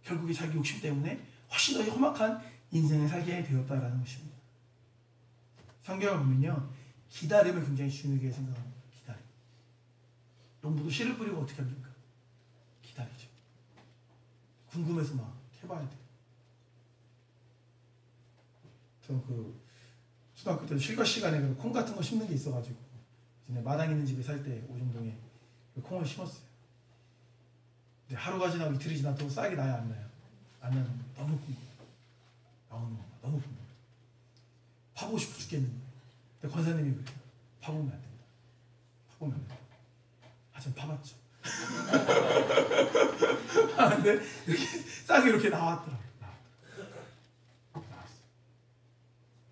결국에 자기 욕심 때문에 훨씬 더 험악한 인생을 살게 되었다라는 것입니다. 성경을 보면요, 기다림을 굉장히 중요하게 생각합니다. 기다림. 농부도 씨를 뿌리고 어떻게 합니까? 기다리죠. 궁금해서 막 해봐야 돼요. 저 초등학교 때 실과 시간에 콩 같은 거 심는 게 있어가지고 마당 있는 집에 살 때 오정동에 콩을 심었어요. 근데 하루가 지나고 이틀이 지나도 싹이 나야 안 나요? 안 나는 거예요. 너무 궁금해요. 나오는 건가? 너무 궁금해요. 파보고 싶어 죽겠는 거예요. 근데 권사님이 그래요. 파보면 안 된다. 파보면 안 된다. 하여튼 파봤죠. 근데 이렇게 싹이 이렇게 나왔더라고요. 나왔어요.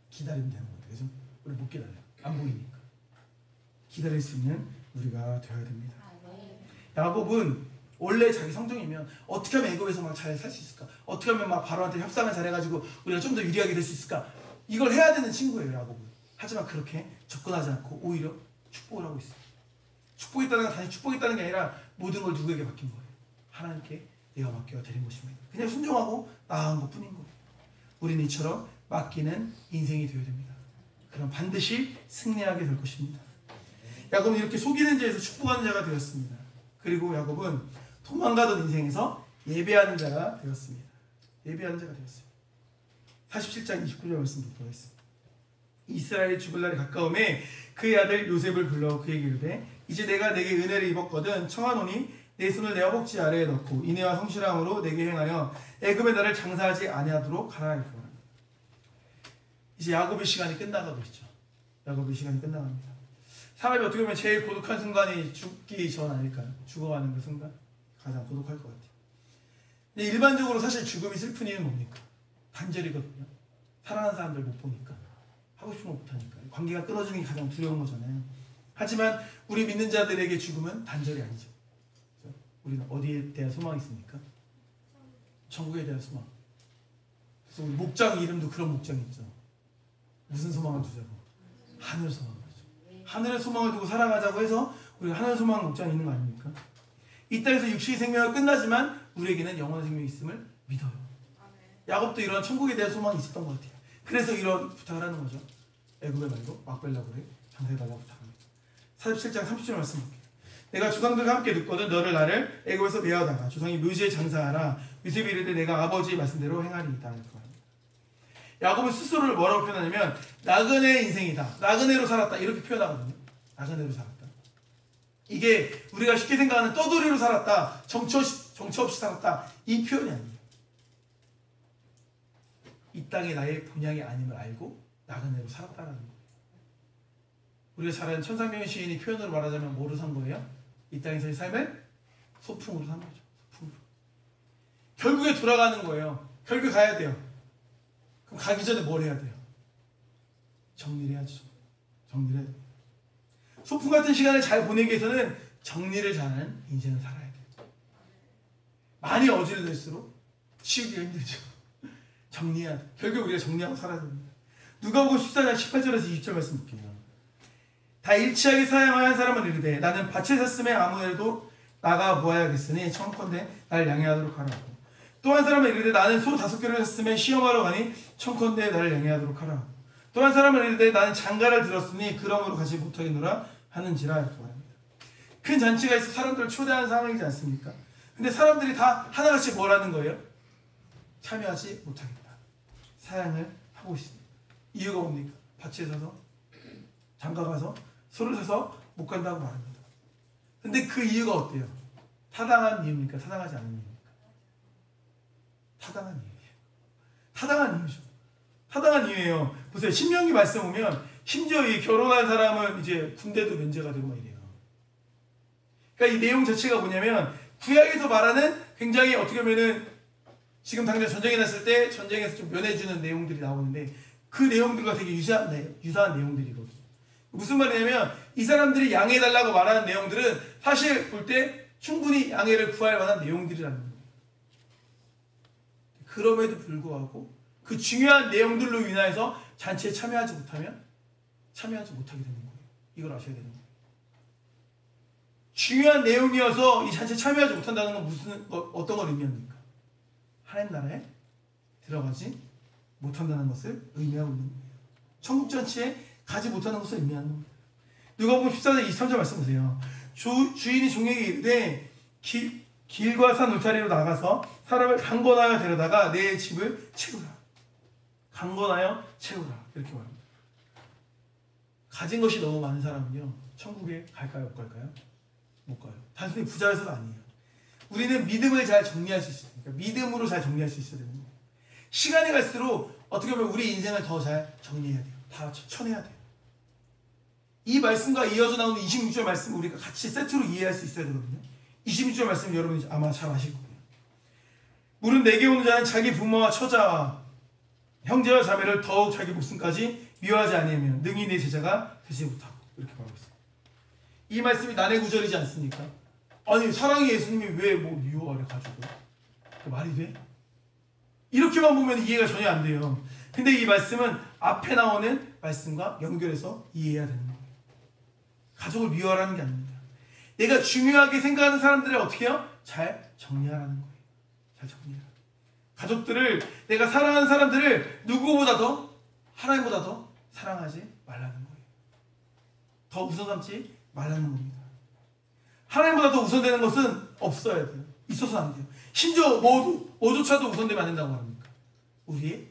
기다리면 되는 거예요. 그죠? 우리 못 기다려요. 안 보이니까. 기다릴 수 있는 우리가 되어야 됩니다. 야곱은 원래 자기 성정이면 어떻게 하면 애굽에서 막 잘 살 수 있을까? 어떻게 하면 막 바로한테 협상을 잘해가지고 우리가 좀 더 유리하게 될 수 있을까? 이걸 해야 되는 친구예요, 야곱은. 하지만 그렇게 접근하지 않고 오히려 축복을 하고 있어요. 축복했다는 건 단지 축복했다는 게 아니라 모든 걸 누구에게 맡긴 거예요? 하나님께 내가 맡겨 드린 것입니다. 그냥 순종하고 나아간 것 뿐인 거예요. 우리는 이처럼 맡기는 인생이 되어야 됩니다. 그럼 반드시 승리하게 될 것입니다. 야곱은 이렇게 속이는 자에서 축복하는 자가 되었습니다. 그리고 야곱은 도망가던 인생에서 예배하는 자가 되었습니다. 예배하는 자가 되었어요. 47장 29절 말씀 보도록 하겠습니다. 이스라엘이 죽을 날이 가까움에 그의 아들 요셉을 불러 그에게 이르되 이제 내가 내게 은혜를 입었거든 청하노니 내 손을 내 허벅지 아래에 넣고 인애와 성실함으로 내게 행하여 애굽의 나를 장사하지 아니하도록 하라 이렇게 말합니다. 이제 야곱의 시간이 끝나가고 있죠. 야곱의 시간이 끝나갑니다. 사람이 어떻게 보면 제일 고독한 순간이 죽기 전 아닐까요? 죽어가는 그 순간 가장 고독할 것 같아요. 근데 일반적으로 사실 죽음이 슬픈 이유는 뭡니까? 단절이거든요. 사랑하는 사람들 못 보니까, 하고 싶은 거 못하니까, 관계가 끊어지는 게 가장 두려운 거잖아요. 하지만 우리 믿는 자들에게 죽음은 단절이 아니죠. 그렇죠? 우리는 어디에 대한 소망이 있습니까? 천국에 대한 소망. 그래서 우리 목장 이름도 그런 목장이 있죠. 무슨 소망을 두자고? 하늘 소망을 두죠. 하늘의 소망을 두고 살아가자고 해서 우리가 하늘 소망 목장이 있는 거 아닙니까? 이 땅에서 육신의 생명은 끝나지만 우리에게는 영원한 생명이 있음을 믿어요. 야곱도 이런 천국에 대한 소망이 있었던 것 같아요. 그래서 이런 부탁을 하는 거죠. 애굽에 말고 막벨라고에 장사해달라고 부탁합니다. 47장 30절 말씀 볼게요. 내가 조상들과 함께 듣거든 너를 나를 애굽에서 메어다가 조상이 묘지에 장사하라. 요셉이 이르되 내가 아버지의 말씀대로 행하리이다. 이렇게 말합니다. 야곱은 스스로를 뭐라고 표현하냐면 나그네 인생이다. 나그네로 살았다. 이렇게 표현하거든요. 나그네로 살았다. 이게 우리가 쉽게 생각하는 떠돌이로 살았다. 정처 없이 살았다. 이 표현이 아니에요. 이 땅이 나의 본향이 아님을 알고 나그네로 살았다는 거예요. 우리가 잘 아는 천상병의 시인이 표현으로 말하자면 뭐로 산 거예요? 이 땅에서의 삶을 소풍으로 산 거죠. 소풍으로. 결국에 돌아가는 거예요. 결국에 가야 돼요. 그럼 가기 전에 뭘 해야 돼요? 정리를 해야죠. 정리를 해야 돼요. 소풍 같은 시간을 잘 보내기 위해서는 정리를 잘하는 인생을 살아야 돼요. 많이 어질릴수록 치우기가 힘들죠. 정리해야 돼. 결국 우리가 정리하고 살아야 됩니다. 누가복음 14장 18절에서 20절 말씀 볼게요. 다 일치하게 사양하여 사람은 이르되 나는 밭에 샀음에 아무래도 나가 보아야겠으니 청컨대 날 양해하도록 하라고. 또 한 사람은 이르되 나는 소 5개를 샀음에 시험하러 가니 청컨대 나를 양해하도록 하라고. 또 한 사람은 이르되 나는 장가를 들었으니 그러므로 가지 못하겠노라 하는지라 이렇게 말합니다. 큰 잔치가 있어 사람들을 초대하는 상황이지 않습니까? 근데 사람들이 다 하나같이 뭘 하는 거예요? 참여하지 못하겠다. 사양을 하고 있습니다. 이유가 뭡니까? 밭에 사서 장가가서 소를 사서 못 간다고 말합니다. 근데 그 이유가 어때요? 타당한 이유입니까? 타당하지 않은 이유입니까? 타당한 이유예요. 타당한 이유죠. 타당한 이유예요. 보세요. 신명기 말씀 보면 심지어 이 결혼한 사람은 이제 군대도 면제가 되고 막 이래요. 그러니까 이 내용 자체가 뭐냐면 구약에서 말하는 굉장히 어떻게 보면은 지금 당장 전쟁이 났을 때 전쟁에서 좀 면해주는 내용들이 나오는데 그 내용들과 되게 유사한 내용들이거든요. 무슨 말이냐면 이 사람들이 양해해달라고 말하는 내용들은 사실 볼 때 충분히 양해를 구할 만한 내용들이라는 거예요. 그럼에도 불구하고 그 중요한 내용들로 인하여서 잔치에 참여하지 못하면 참여하지 못하게 되는 거예요. 이걸 아셔야 되는 거예요. 중요한 내용이어서 이 잔치에 참여하지 못한다는 건 어떤 걸 의미합니까? 하나님 나라에 들어가지 못한다는 것을 의미하고 있는 거예요. 천국 잔치에 가지 못하는 것을 의미하는 겁니다. 누가복음 14장 23절 말씀 보세요. 주인이 종에게 이르되 길과 산 울타리로 나가서 사람을 강권하여 데려다가 내 집을 채우라. 강권하여 채우라. 이렇게 말합니다. 가진 것이 너무 많은 사람은요. 천국에 갈까요? 못 갈까요? 못 가요. 단순히 부자여서가 아니에요. 우리는 믿음을 잘 정리할 수 있어요. 그러니까 믿음으로 잘 정리할 수 있어야 되는 거예요. 시간이 갈수록 어떻게 보면 우리 인생을 더 잘 정리해야 돼요. 다 쳐내야 돼요. 이 말씀과 이어져 나오는 26절 말씀을 우리가 같이 세트로 이해할 수 있어야 되거든요. 26절 말씀 여러분이 아마 잘 아실 거예요. 물은 내게 오는 자는 자기 부모와 처자와 형제와 자매를 더욱 자기 목숨까지 미워하지 아니하면 능히 내 제자가 되지 못하고 이렇게 말하고 있어요. 이 말씀이 난해 구절이지 않습니까? 아니 사랑의 예수님이 왜 뭐 미워하래 가지고 말이 돼? 이렇게만 보면 이해가 전혀 안 돼요. 근데 이 말씀은 앞에 나오는 말씀과 연결해서 이해해야 되는 거예요. 가족을 미워하라는 게 아닙니다. 내가 중요하게 생각하는 사람들을 어떻게 해요? 잘 정리하라는 거예요. 잘 정리해라. 가족들을 내가 사랑하는 사람들을 누구보다 더 하나님보다 더 사랑하지 말라는 거예요. 더 우선 삼지 말라는 겁니다. 하나님보다 더 우선되는 것은 없어야 돼요. 있어서 안 돼요. 심지어 뭐조차도 우선되면 안 된다고 합니까? 우리의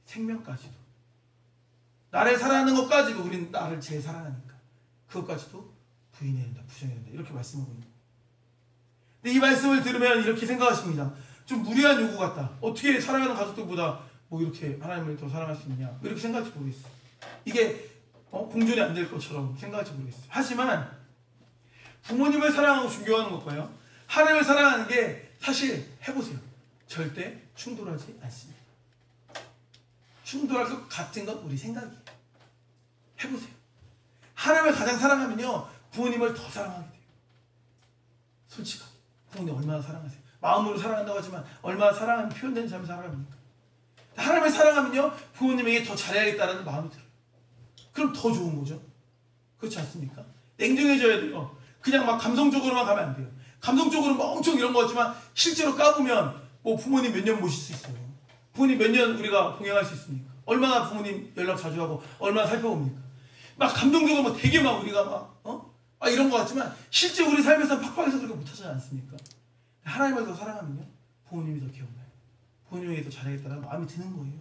생명까지도. 나를 사랑하는 것까지도 우리는 나를 제일 사랑하니까 그것까지도 부인해야 된다, 부정해야 된다 이렇게 말씀하고 있는 거예요. 근데 이 말씀을 들으면 이렇게 생각하십니다. 좀 무리한 요구 같다. 어떻게 사랑하는 가족들보다 뭐 이렇게 하나님을 더 사랑할 수 있냐 이렇게 생각할지 모르겠어요. 이게 공존이 안 될 것처럼 생각할지 모르겠어요. 하지만 부모님을 사랑하고 존경하는 것과요 하나님을 사랑하는 게 사실 해보세요. 절대 충돌하지 않습니다. 충돌할 것 같은 건 우리 생각이에요. 해보세요. 하나님을 가장 사랑하면요 부모님을 더 사랑하게 돼요. 솔직하게 부모님 얼마나 사랑하세요? 마음으로 사랑한다고 하지만 얼마나 사랑하면 표현되는 삶을 살아갑니까? 하나님을 사랑하면요 부모님에게 더 잘해야겠다는 마음이 들어요. 그럼 더 좋은 거죠. 그렇지 않습니까? 냉정해져야 돼요. 그냥 막 감성적으로만 가면 안 돼요. 감성적으로 막 엄청 이런 거 같지만 실제로 까보면 뭐 부모님 몇 년 모실 수 있어요. 부모님 몇 년 우리가 봉양할 수 있습니까? 얼마나 부모님 연락 자주 하고 얼마나 살펴봅니까? 막 감동적으로 막 되게 막 우리가 막 이런 거 같지만 실제 우리 삶에서 팍팍해서 그렇게 못하지 않습니까? 하나님을 더 사랑하면요 부모님이 더 기억나요. 부모님에게 더 잘하겠다는 마음이 드는 거예요.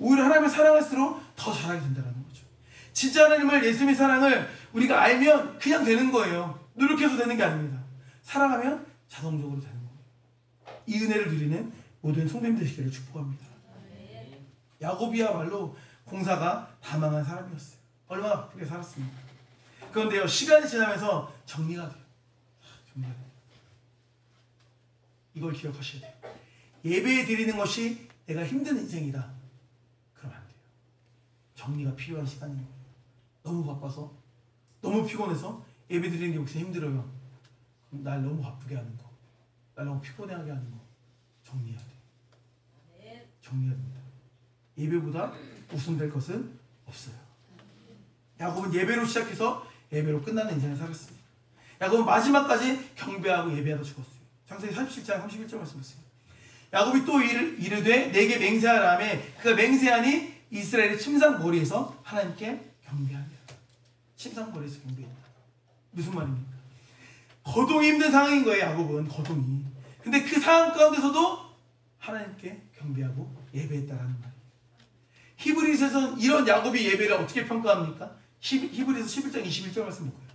오히려 하나님을 사랑할수록 더 잘하게 된다는 거죠. 진짜 하나님을, 예수님의 사랑을 우리가 알면 그냥 되는 거예요. 노력해서 되는 게 아닙니다. 사랑하면 자동적으로 되는 거예요. 이 은혜를 누리는 모든 성도님 되시기를 축복합니다. 야곱이야말로 공사가 다 망한 사람이었어요. 얼마나 바쁘게 살았습니까? 그런데요 시간이 지나면서 정리가 돼요. 정리가 돼요. 이걸 기억하셔야 돼요. 예배 드리는 것이 내가 힘든 인생이다. 그러면 안 돼요. 정리가 필요한 시간인 거예요. 너무 바빠서 너무 피곤해서 예배 드리는 게 혹시 힘들어요. 그럼 날 너무 바쁘게 하는 거, 날 너무 피곤하게 하는 거 정리해야 돼요. 정리해야 됩니다. 예배보다 우선될 것은 없어요. 야곱은 예배로 시작해서 예배로 끝나는 인생을 살았습니다. 야곱은 마지막까지 경배하고 예배하다 죽었어요. 창세기 37장 31절 말씀하세요. 야곱이 또 이르되 내게 맹세하라 하매 그가 맹세하니 이스라엘의 침상머리에서 하나님께 경배하니라. 침상머리에서 경배한다. 무슨 말입니까? 거동이 힘든 상황인 거예요. 야곱은 거동이. 근데 그 상황 가운데서도 하나님께 경배하고 예배했다라는 말이에요. 히브리서에서는 이런 야곱의 예배를 어떻게 평가합니까? 히브리서 11장 21절 말씀 볼까요?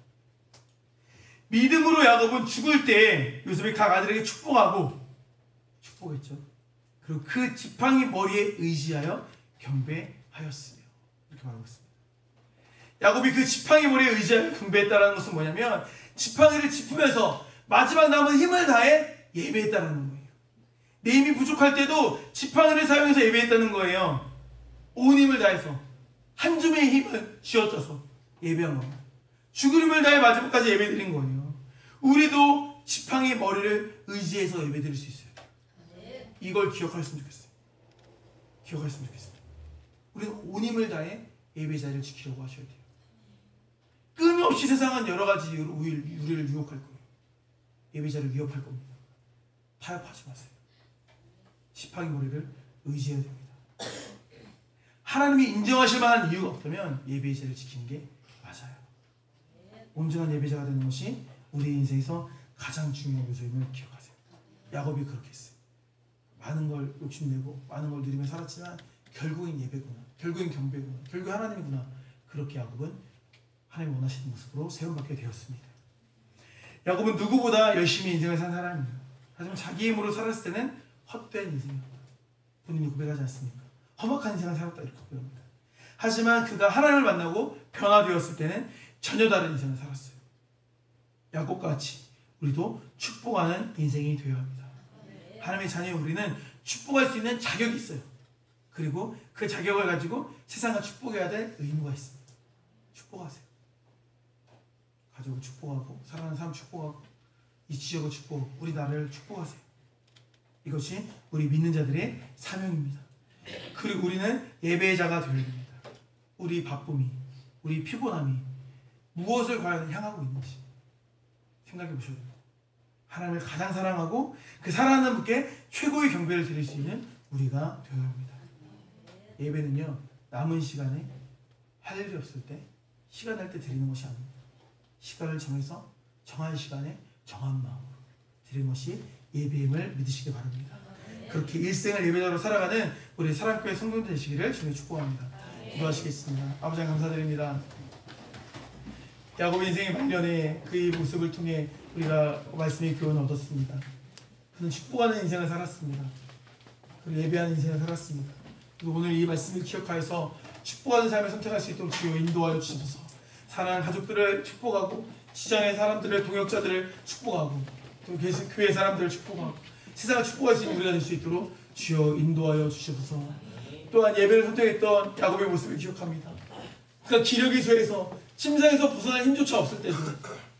믿음으로 야곱은 죽을 때 요셉의 각 아들에게 축복했죠. 그리고 그 지팡이 머리에 의지하여 경배하였으며 이렇게 말하고 있습니다. 야곱이 그 지팡이 머리에 의지하여 경배했다는 것은 뭐냐면 지팡이를 짚으면서 마지막 남은 힘을 다해 예배했다는 거예요. 내 힘이 부족할 때도 지팡이를 사용해서 예배했다는 거예요. 온 힘을 다해서 한 줌의 힘을 쥐어짜서 예배한 겁니다. 죽을 힘을 다해 마지막까지 예배드린 거예요. 우리도 지팡이 머리를 의지해서 예배드릴 수 있어요. 이걸 기억하셨으면 좋겠어요. 기억하셨으면 좋겠어요. 우리는 온 힘을 다해 예배 자리를 지키려고 하셔야 돼요. 끊임없이 세상은 여러 가지 이유로 우리를 유혹할 거예요. 예배 자리를 위협할 겁니다. 타협하지 마세요. 지팡이 머리를 의지해야 됩니다. 하나님이 인정하실 만한 이유가 없다면 예배의 자리를 지키는 게 맞아요. 온전한 예배자가 되는 것이 우리 인생에서 가장 중요한 요소임을 기억하세요. 야곱이 그렇게 했어요. 많은 걸 욕심내고 많은 걸 누리며 살았지만 결국엔 예배구나, 결국엔 경배구나, 결국 하나님이구나. 그렇게 야곱은 하나님 원하시는 모습으로 세움받게 되었습니다. 야곱은 누구보다 열심히 인생을 산 사람입니다. 하지만 자기 힘으로 살았을 때는 헛된 인생이었다. 본인이 고백하지 않습니까? 험악한 인생을 살았다 이렇게 고백합니다. 하지만 그가 하나님을 만나고 변화되었을 때는 전혀 다른 인생을 살았어요. 야곱과 같이 우리도 축복하는 인생이 되어야 합니다. 하나님의 자녀인 우리는 축복할 수 있는 자격이 있어요. 그리고 그 자격을 가지고 세상을 축복해야 될 의무가 있습니다. 축복하세요. 가족을 축복하고 사랑하는 사람 축복하고 이 지역을 축복하고 우리 나라를 축복하세요. 이것이 우리 믿는 자들의 사명입니다. 그리고 우리는 예배자가 되어야 됩니다. 우리 바쁨이, 우리 피곤함이 무엇을 과연 향하고 있는지 생각해 보셔야 됩니다. 하나님을 가장 사랑하고 그 사랑하는 분께 최고의 경배를 드릴 수 있는 우리가 되어야 합니다. 예배는요 남은 시간에 할 일이 없을 때 시간 날 때 드리는 것이 아닙니다. 시간을 정해서 정한 시간에 정한 마음으로 드리는 것이 예배임을 믿으시기 바랍니다. 그렇게 일생을 예배자로 살아가는 우리 사랑교회 성도들 되시기를 주님 축복합니다. 기도하시겠습니다. 아버지 감사드립니다. 야곱의 인생의 말년에 그의 모습을 통해 우리가 말씀의 교훈을 얻었습니다. 그는 축복하는 인생을 살았습니다. 그리고 예배하는 인생을 살았습니다. 그리고 오늘 이 말씀을 기억하여서 축복하는 삶을 선택할 수 있도록 주여 인도하여 주셔서 사랑하는 가족들을 축복하고 시장의 사람들을 동역자들을 축복하고 또 교회 사람들을 축복하고 세상을 축복할 수 있는 우리가 될 수 있도록 주여 인도하여 주셔서 또한 예배를 선택했던 야곱의 모습을 기억합니다. 그가 기력이 쇠해서 침상에서 벗어날 힘조차 없을 때도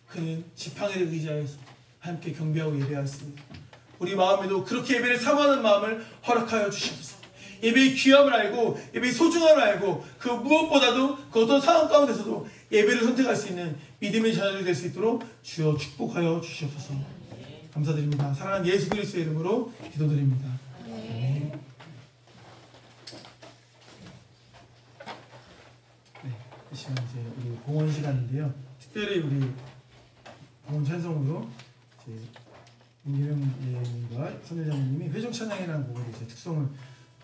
그는 지팡이를 의지하여서 함께 경배하고 예배하였습니다. 우리 마음에도 그렇게 예배를 사모하는 마음을 허락하여 주시옵소서. 예배의 귀함을 알고 예배의 소중함을 알고 그 무엇보다도 그 어떤 상황 가운데서도 예배를 선택할 수 있는 믿음의 자녀들이 될 수 있도록 주여 축복하여 주시옵소서. 감사드립니다. 사랑하는 예수 그리스도의 이름으로 기도드립니다. 아멘. 네, 이 시간 이제 우리 봉헌 시간인데요. 특별히 우리 봉헌 찬송으로 이제 윤기름 예님과 선일장님이 회중 찬양이라는 곡을 이제 특송을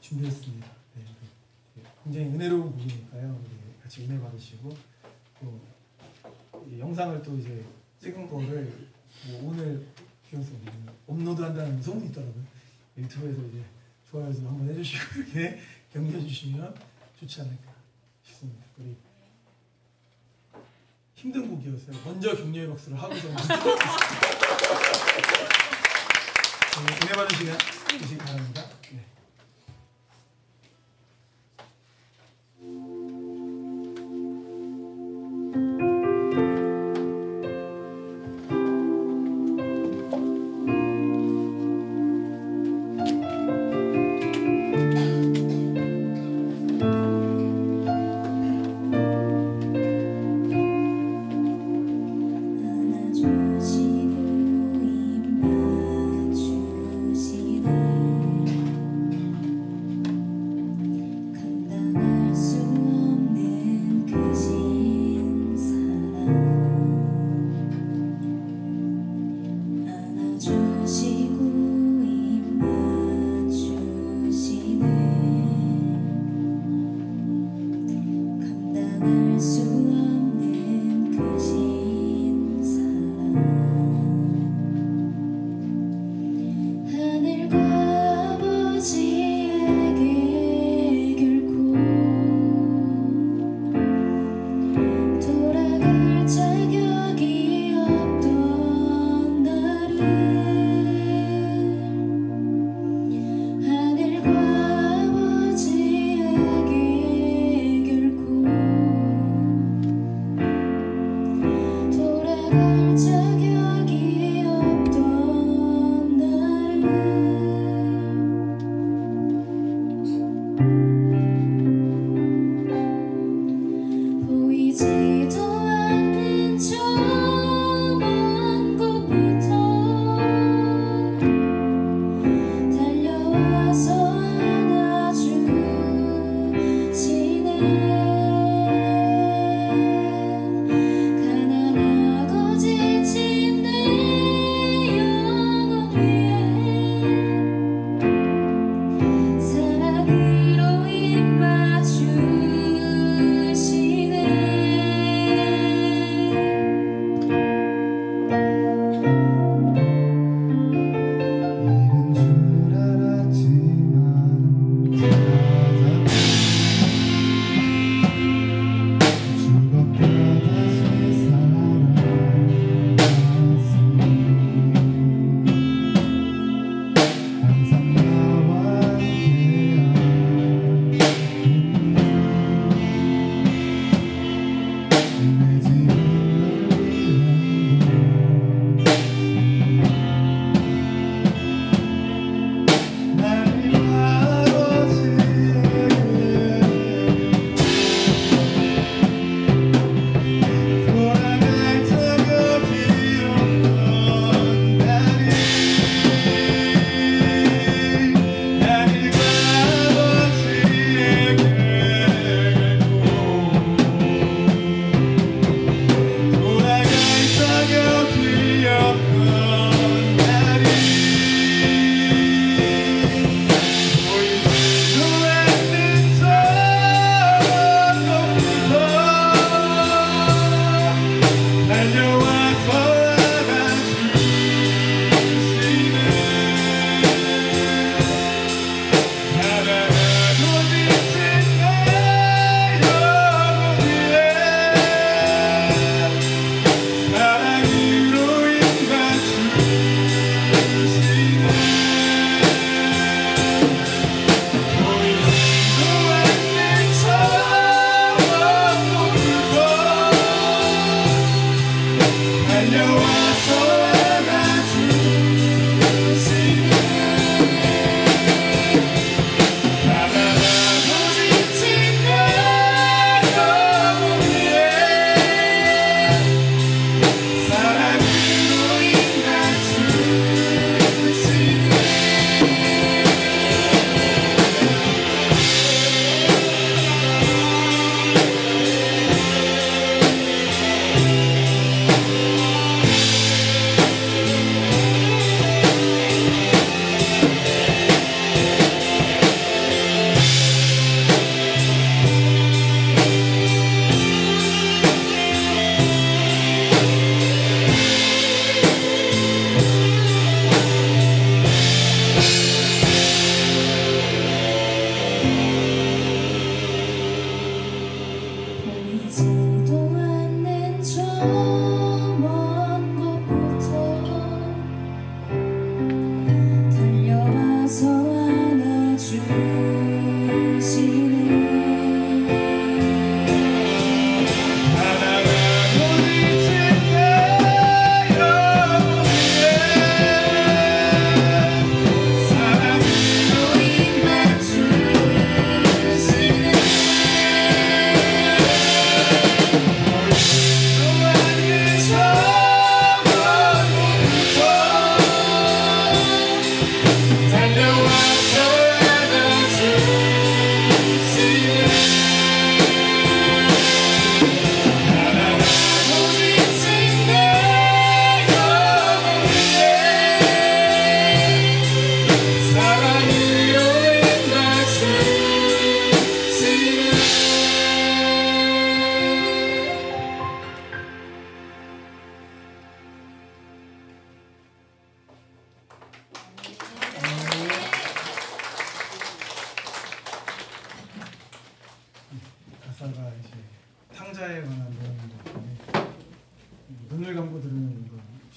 준비했습니다. 네, 굉장히 은혜로운 곡이니까요. 우리 같이 은혜 받으시고 또 이 영상을 또 이제 찍은 거를 뭐 오늘 기영수 업로드한다는 소문이 있더라고요. 유튜브에서 이제 좋아요 좀 한번 해주시고 이렇게 격려해 주시면 좋지 않을까 싶습니다. 우리 힘든 곡이었어요. 먼저 격려의 박수를 하고 좀 은혜 받으시길 바랍니다. 네. 안아주시고 입맞추시네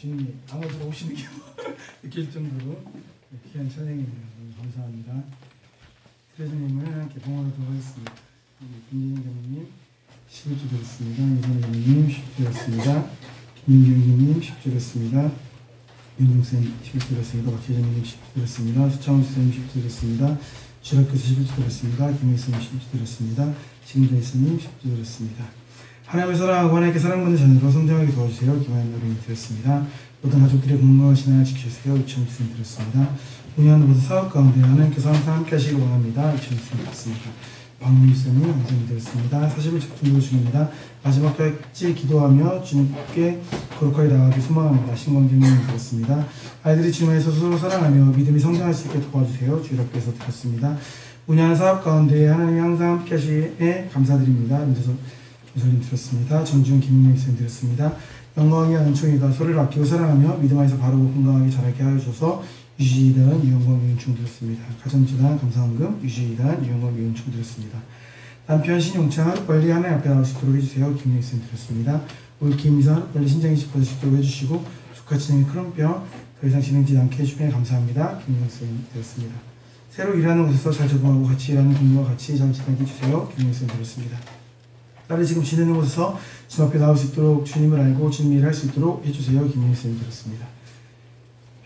주님이 아무도 오시는 게 느낄 정도로 귀한 찬양이네요. 너무 감사합니다. 트레저님을 함께 봉헌하도록 하겠습니다. 김진희 장로님 11주 드렸습니다. 이선희 장로님 10주 드렸습니다. 김민경님 10주 드렸습니다. 윤종쌤 11주 드렸습니다. 박혜정님 10주 드렸습니다. 수창훈 쌤 10주 드렸습니다. 주락교수 11주 드렸습니다. 김혜쌤 10주 드렸습니다. 지금대리스님 10주 드렸습니다. 하나님을 사랑하고 하나님께 사랑받는 자녀로 성장하게 도와주세요. 김하연 어린이 드렸습니다. 모든 가족들의 건강하신 하나 지켜주세요. 유치원생 드렸습니다. 운영하는 모든 사업 가운데 하나님께서 항상 함께 하시길 원합니다. 유치원생 드렸습니다. 박민수님 감사님 드렸습니다. 40일 작중도 중입니다. 마지막까지 기도하며 주님께 거룩하게 나가기 소망합니다. 신광재님 드렸습니다. 아이들이 주님 안에서 서로 사랑하며 믿음이 성장할 수 있게 도와주세요. 주일학교에서 드렸습니다. 운영하는 사업 가운데 하나님이 항상 함께 하시에 감사드립니다. 유설님 드렸습니다. 정준 김민님 쌤 드렸습니다. 영광이 은총이가 서로를 아끼고 사랑하며 믿음 안에서 바르고 건강하게 자라게 하여 주셔서 유지이단 유영광 유은총 드렸습니다. 가정재단 감사원금 유지이단 유영광 유은총 드렸습니다. 남편 신용차 하루빨리 하나님 앞에 나올 수 있도록 해주세요. 김민님 쌤 드렸습니다. 올기 이사 하루빨리 신장이식 받을 수 있도록 해주시고 조카 진행의 크론병 더 이상 진행되지 않게 해주시면 감사합니다. 김민님 쌤 드렸습니다. 새로 일하는 곳에서 잘 적응하고 같이 일하는 동료와 같이 잘 지내게 해주세요. 김민님 쌤 드렸습니다. 딸이 지금 지내는 곳에서 주님 앞에 나올 수 있도록 주님을 알고 주님 일을 할 수 있도록 해주세요. 김민희쌤 드렸습니다.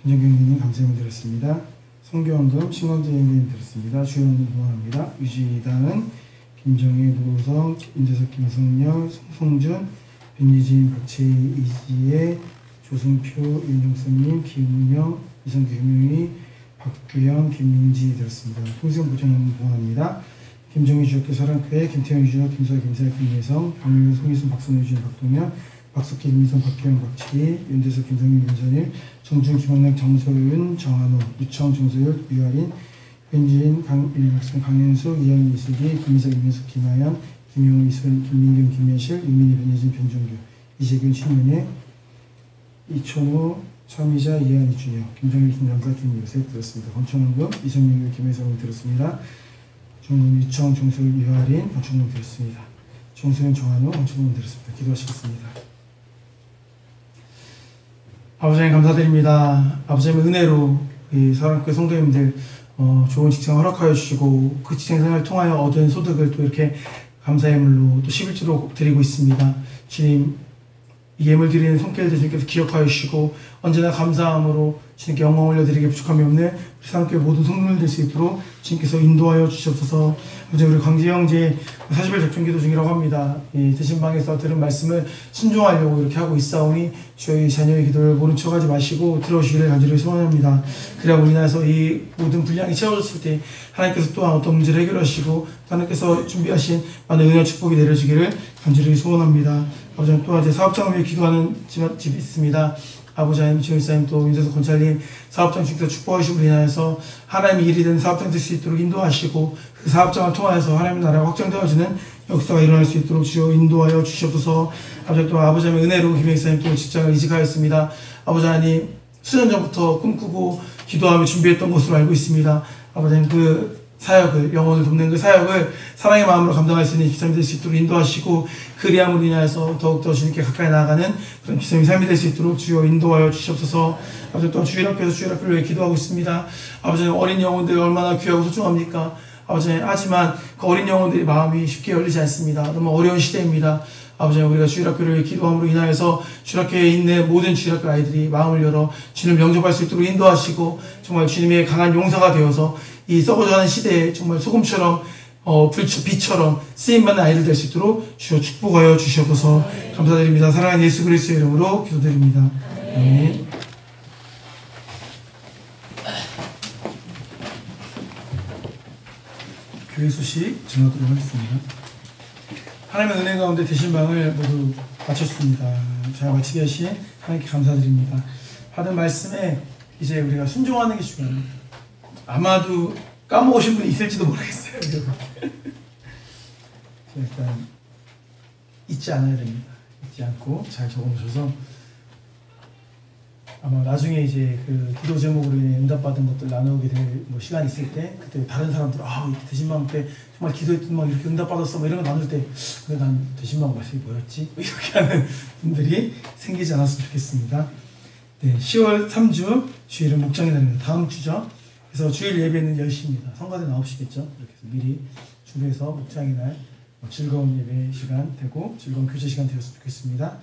김정경님 감사님 드렸습니다. 성교원금 신광재님 드렸습니다. 주연금 봉헌합니다. 유지단은 김정희, 노우성, 임재석, 김성렬, 송성준, 변예진, 박채희, 이지혜, 조승표, 윤종선님, 김은영, 이성규, 유명희, 박규영, 김민지 드렸습니다. 통생부정금 봉헌합니다. 김정희 주역교 사랑교회, 김태형 주역, 김서희, 김사희, 김예성, 박민우, 송희순, 박선우, 유진, 박동현, 박석기, 김미선, 박규영, 박치희, 윤재석, 김성윤, 윤선일, 정준, 김원래, 정소윤, 정한호, 유청, 정소율, 유아린, 윤지인, 강일박선, 강현수, 이영희, 이슬기, 김미석, 임현숙, 김하연, 김용우, 이순, 김민경, 김현실, 윤민희, 변예진, 변종규, 이재균, 신윤혜, 이천호, 차미자, 이한이 주녀, 김정일, 김남사, 김요셉 들었습니다. 권총원금, 이성민규, 김혜성이 들었습니다. 중국 유청, 정소율, 유아린, 권총원 드렸습니다. 정소윤, 정한호, 권총원 드렸습니다. 기도하시겠습니다. 아버지님 감사드립니다. 아버지님의 은혜로 이 사랑교회 성도님들 좋은 직장 허락하여 주시고 그 직장 생활을 통하여 얻은 소득을 또 이렇게 감사의 물로 또 11주로 드리고 있습니다. 주님 이 예물 드리는 손길들 주님께서 기억하여 주시고 언제나 감사함으로 주님께 영광 올려드리기 부족함이 없는 우리 사랑교회 모든 성도들 될 수 있도록 주님께서 인도하여 주시옵소서. 우리 광재 형제 40일 작정기도 중이라고 합니다. 이 대신방에서 들은 말씀을 순종하려고 이렇게 하고 있사오니 저희 자녀의 기도를 모른 척하지 마시고 들어주시기를 간절히 소원합니다. 그래야 우리나라에서 이 모든 분량이 채워졌을 때 하나님께서 또한 어떤 문제를 해결하시고 하나님께서 준비하신 많은 은혜와 축복이 내려지기를 간절히 소원합니다. 아버지는 또한 제 사업장을 위해 기도하는 집이 있습니다. 아버지 하나님, 지원사님 또 윤재석 권찰님 사업장 주께서 축복하시고 인하여서 하나님의 일이 된 사업장 될 수 있도록 인도하시고 그 사업장을 통하여서 하나님의 나라가 확장되어지는 역사가 일어날 수 있도록 주여 인도하여 주시옵소서. 아버지 또 아버지 하나님의 은혜로 김혜사님 또 직장을 이직하였습니다. 아버지 하나님 수년 전부터 꿈꾸고 기도하며 준비했던 것으로 알고 있습니다. 아버지 하나님 그 사역을 영혼을 돕는 그 사역을 사랑의 마음으로 감당할 수 있는 기사님이 될 수 있도록 인도하시고 그리함으로 인하여서 더욱더 주님께 가까이 나아가는 그런 기사님의 삶이 될 수 있도록 주여 인도하여 주시옵소서. 아버지 또한 주일학교에서 주일학교를 위해 기도하고 있습니다. 아버지 어린 영혼들이 얼마나 귀하고 소중합니까? 아버지 하지만 그 어린 영혼들이 마음이 쉽게 열리지 않습니다. 너무 어려운 시대입니다. 아버지 우리가 주일학교를 위해 기도함으로 인하여서 주일학교에 있는 모든 주일학교 아이들이 마음을 열어 주님을 영접할 수 있도록 인도하시고 정말 주님의 강한 용사가 되어서 이 썩어져가는 시대에 정말 소금처럼 빛처럼 쓰임받는 아이들 될 수 있도록 주여 축복하여 주시옵소서. 감사드립니다. 사랑하는 예수 그리스도의 이름으로 기도드립니다. 아멘. 교회 소식 전하도록 하겠습니다. 하나님의 은혜 가운데 대신방을 모두 마쳤습니다. 잘 마치게 하신 하나님께 감사드립니다. 받은 말씀에 이제 우리가 순종하는 게 중요합니다. 아마도 까먹으신 분이 있을지도 모르겠어요. 일단 잊지 않아야 됩니다. 잊지 않고 잘 적어놓으셔서 아마 나중에 이제 그 기도 제목으로 인해 응답받은 것들 나누게 될 뭐 시간이 있을 때 그때 다른 사람들 대신방 때 정말 기도했던 막 이렇게 응답받았어 뭐 이런 거 나눌 때 근데 난 대신방 말씀이 뭐였지? 이렇게 하는 분들이 생기지 않았으면 좋겠습니다. 네, 10월 3주 주일은 목장의 날입니다. 다음 주죠. 그래서 주일 예배는 10시입니다. 성가대는 9시겠죠. 이렇게 해서 미리 준비해서 목장의 날 즐거운 예배 시간 되고 즐거운 교제 시간 되었으면 좋겠습니다.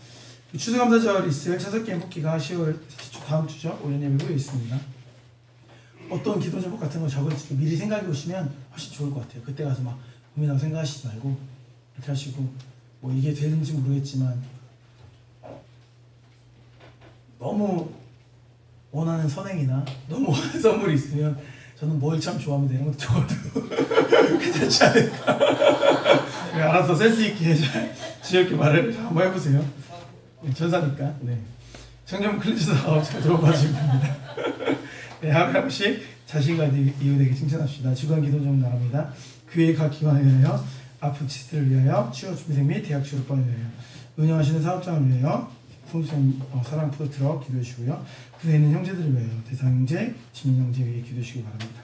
추수감사절 있을 차석기의 복기가 10월 다음 주죠. 오전 예배 후에 있습니다. 어떤 기도 제목 같은 거 적을지 미리 생각해 오시면 훨씬 좋을 것 같아요. 그때 가서 막 고민하고 생각하시지 말고 이렇게 하시고 뭐 이게 되는지 모르겠지만 너무 원하는 선행이나 너무 원하는 선물이 있으면 저는 뭘 참 좋아합니다. 이런 것도 적어도 괜찮지 않을까. 알아서 센스 있게 잘 지혜롭게 말을 한번 해보세요. 전사니까. 네. 청년 클리스 사업 잘 들어봐주시면 됩니다. 네, 하루에 한 번씩 자신과 이웃에게 칭찬합시다. 주간 기도 좀 나갑니다. 교회 각 기관을 위하여, 아픈 치들을 위하여, 취업 준비생 및 대학 졸업반을 위하여, 운영하시는 사업장을 위하여, 풍수형 사랑 푸드트럭 기도해 주시고요. 군에 있는 형제들을 위하여, 대상 형제, 지민 형제 위해 기도해 주시기 바랍니다.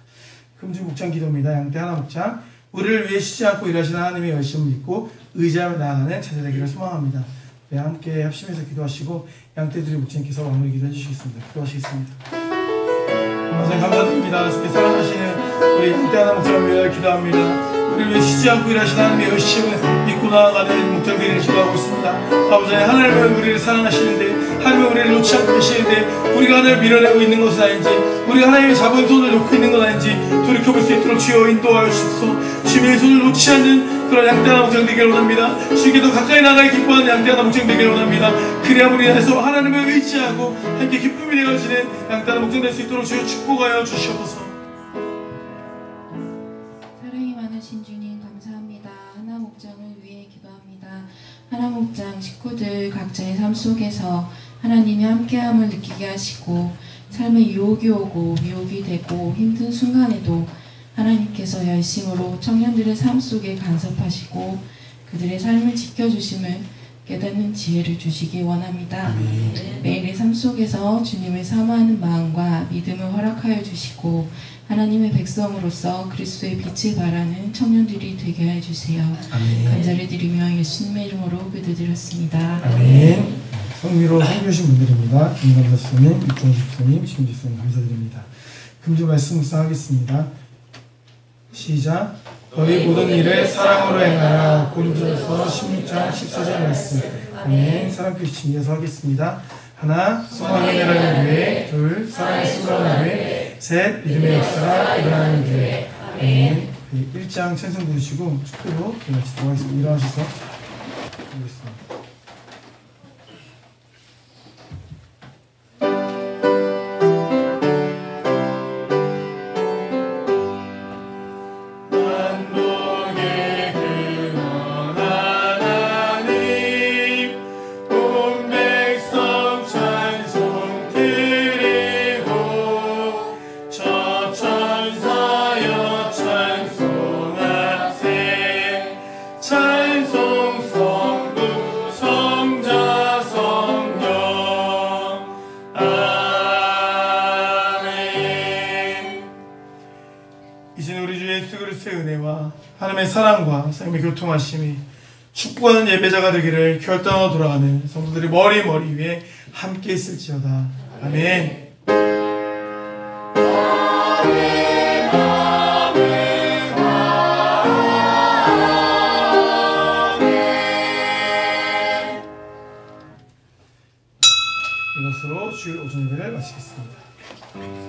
금주 목장 기도입니다. 양떼 하나 목장. 우리를 위해 쉬지 않고 일하시는 하나님의 열심을 믿고 의지하며 나아가는 제자 되기를 소망합니다. 네, 함께 합심해서 기도하시고 양떼들의 목장님께서 마무리 기도해 주시겠습니다. 기도하시겠습니다. 선생님 감사드립니다. 주께 사랑하시는 우리 양떼 하나 목장을 위하여 기도합니다. 우리를 위해 쉬지 않고 일하시는 하나님의 열심을 믿고 나아가는 목장들을 기도하고 있습니다. 아버지 하나님은 우리를 사랑하시는데 하나님은 우리를 놓지 않고 계시는데 우리가 하나님을 밀어내고 있는 것은 아닌지 우리가 하나님의 잡은 손을 놓고 있는 건 아닌지 돌이켜볼 수 있도록 주여 인도하여 주옵소서. 주님의 손을 놓지 않는 그런 양떼 하나 목장 되기를 원합니다. 주님께 더 가까이 나가기 기뻐하는 양떼 하나 목장 되기를 원합니다. 그래야 우리에서 하나님을 의지하고 함께 기쁨이 되어지는 양떼 하나 목장 될 수 있도록 주여 축복하여 주시옵소서. 사랑이 많으신 주님 감사합니다. 하나 목장을 위해 기도합니다. 하나 목장 식구들 각자의 삶 속에서 하나님의 함께함을 느끼게 하시고 삶에 유혹이 오고 미혹이 되고 힘든 순간에도 하나님께서 열심으로 청년들의 삶 속에 간섭하시고 그들의 삶을 지켜주심을 깨닫는 지혜를 주시기 원합니다. 매일의 삶 속에서 주님을 사모하는 마음과 믿음을 허락하여 주시고 하나님의 백성으로서 그리스도의 빛을 발하는 청년들이 되게 해주세요. 감사를 드리며 예수님의 이름으로 기도드렸습니다. 아멘. 성미로 섬겨주신 분들입니다. 김감사 수님, 육종식 수님, 심지 수님 감사드립니다. 금주 말씀 묵상하겠습니다. 시작. 너희 모든 일을 사랑으로 행하라. 고린도전서 16장 14절 말씀. 아멘. 사랑교시 진리에서 하겠습니다. 하나, 소망의 나라를 위해. 둘, 사랑의 수고하는 위해. 셋, 믿음의 역사가 일어나는 위해. 아멘. 1장 찬송 부르시고 축도로 같이 들어가겠습니다. 일어나셔서 보겠습니다. 사랑과 하나님의 교통하심이 축복하는 예배자가 되기를 결단하고 돌아가는 성도들이 머리 위에 함께 있을지어다. 아멘. 이것으로 주일 오전 예배를 마치겠습니다.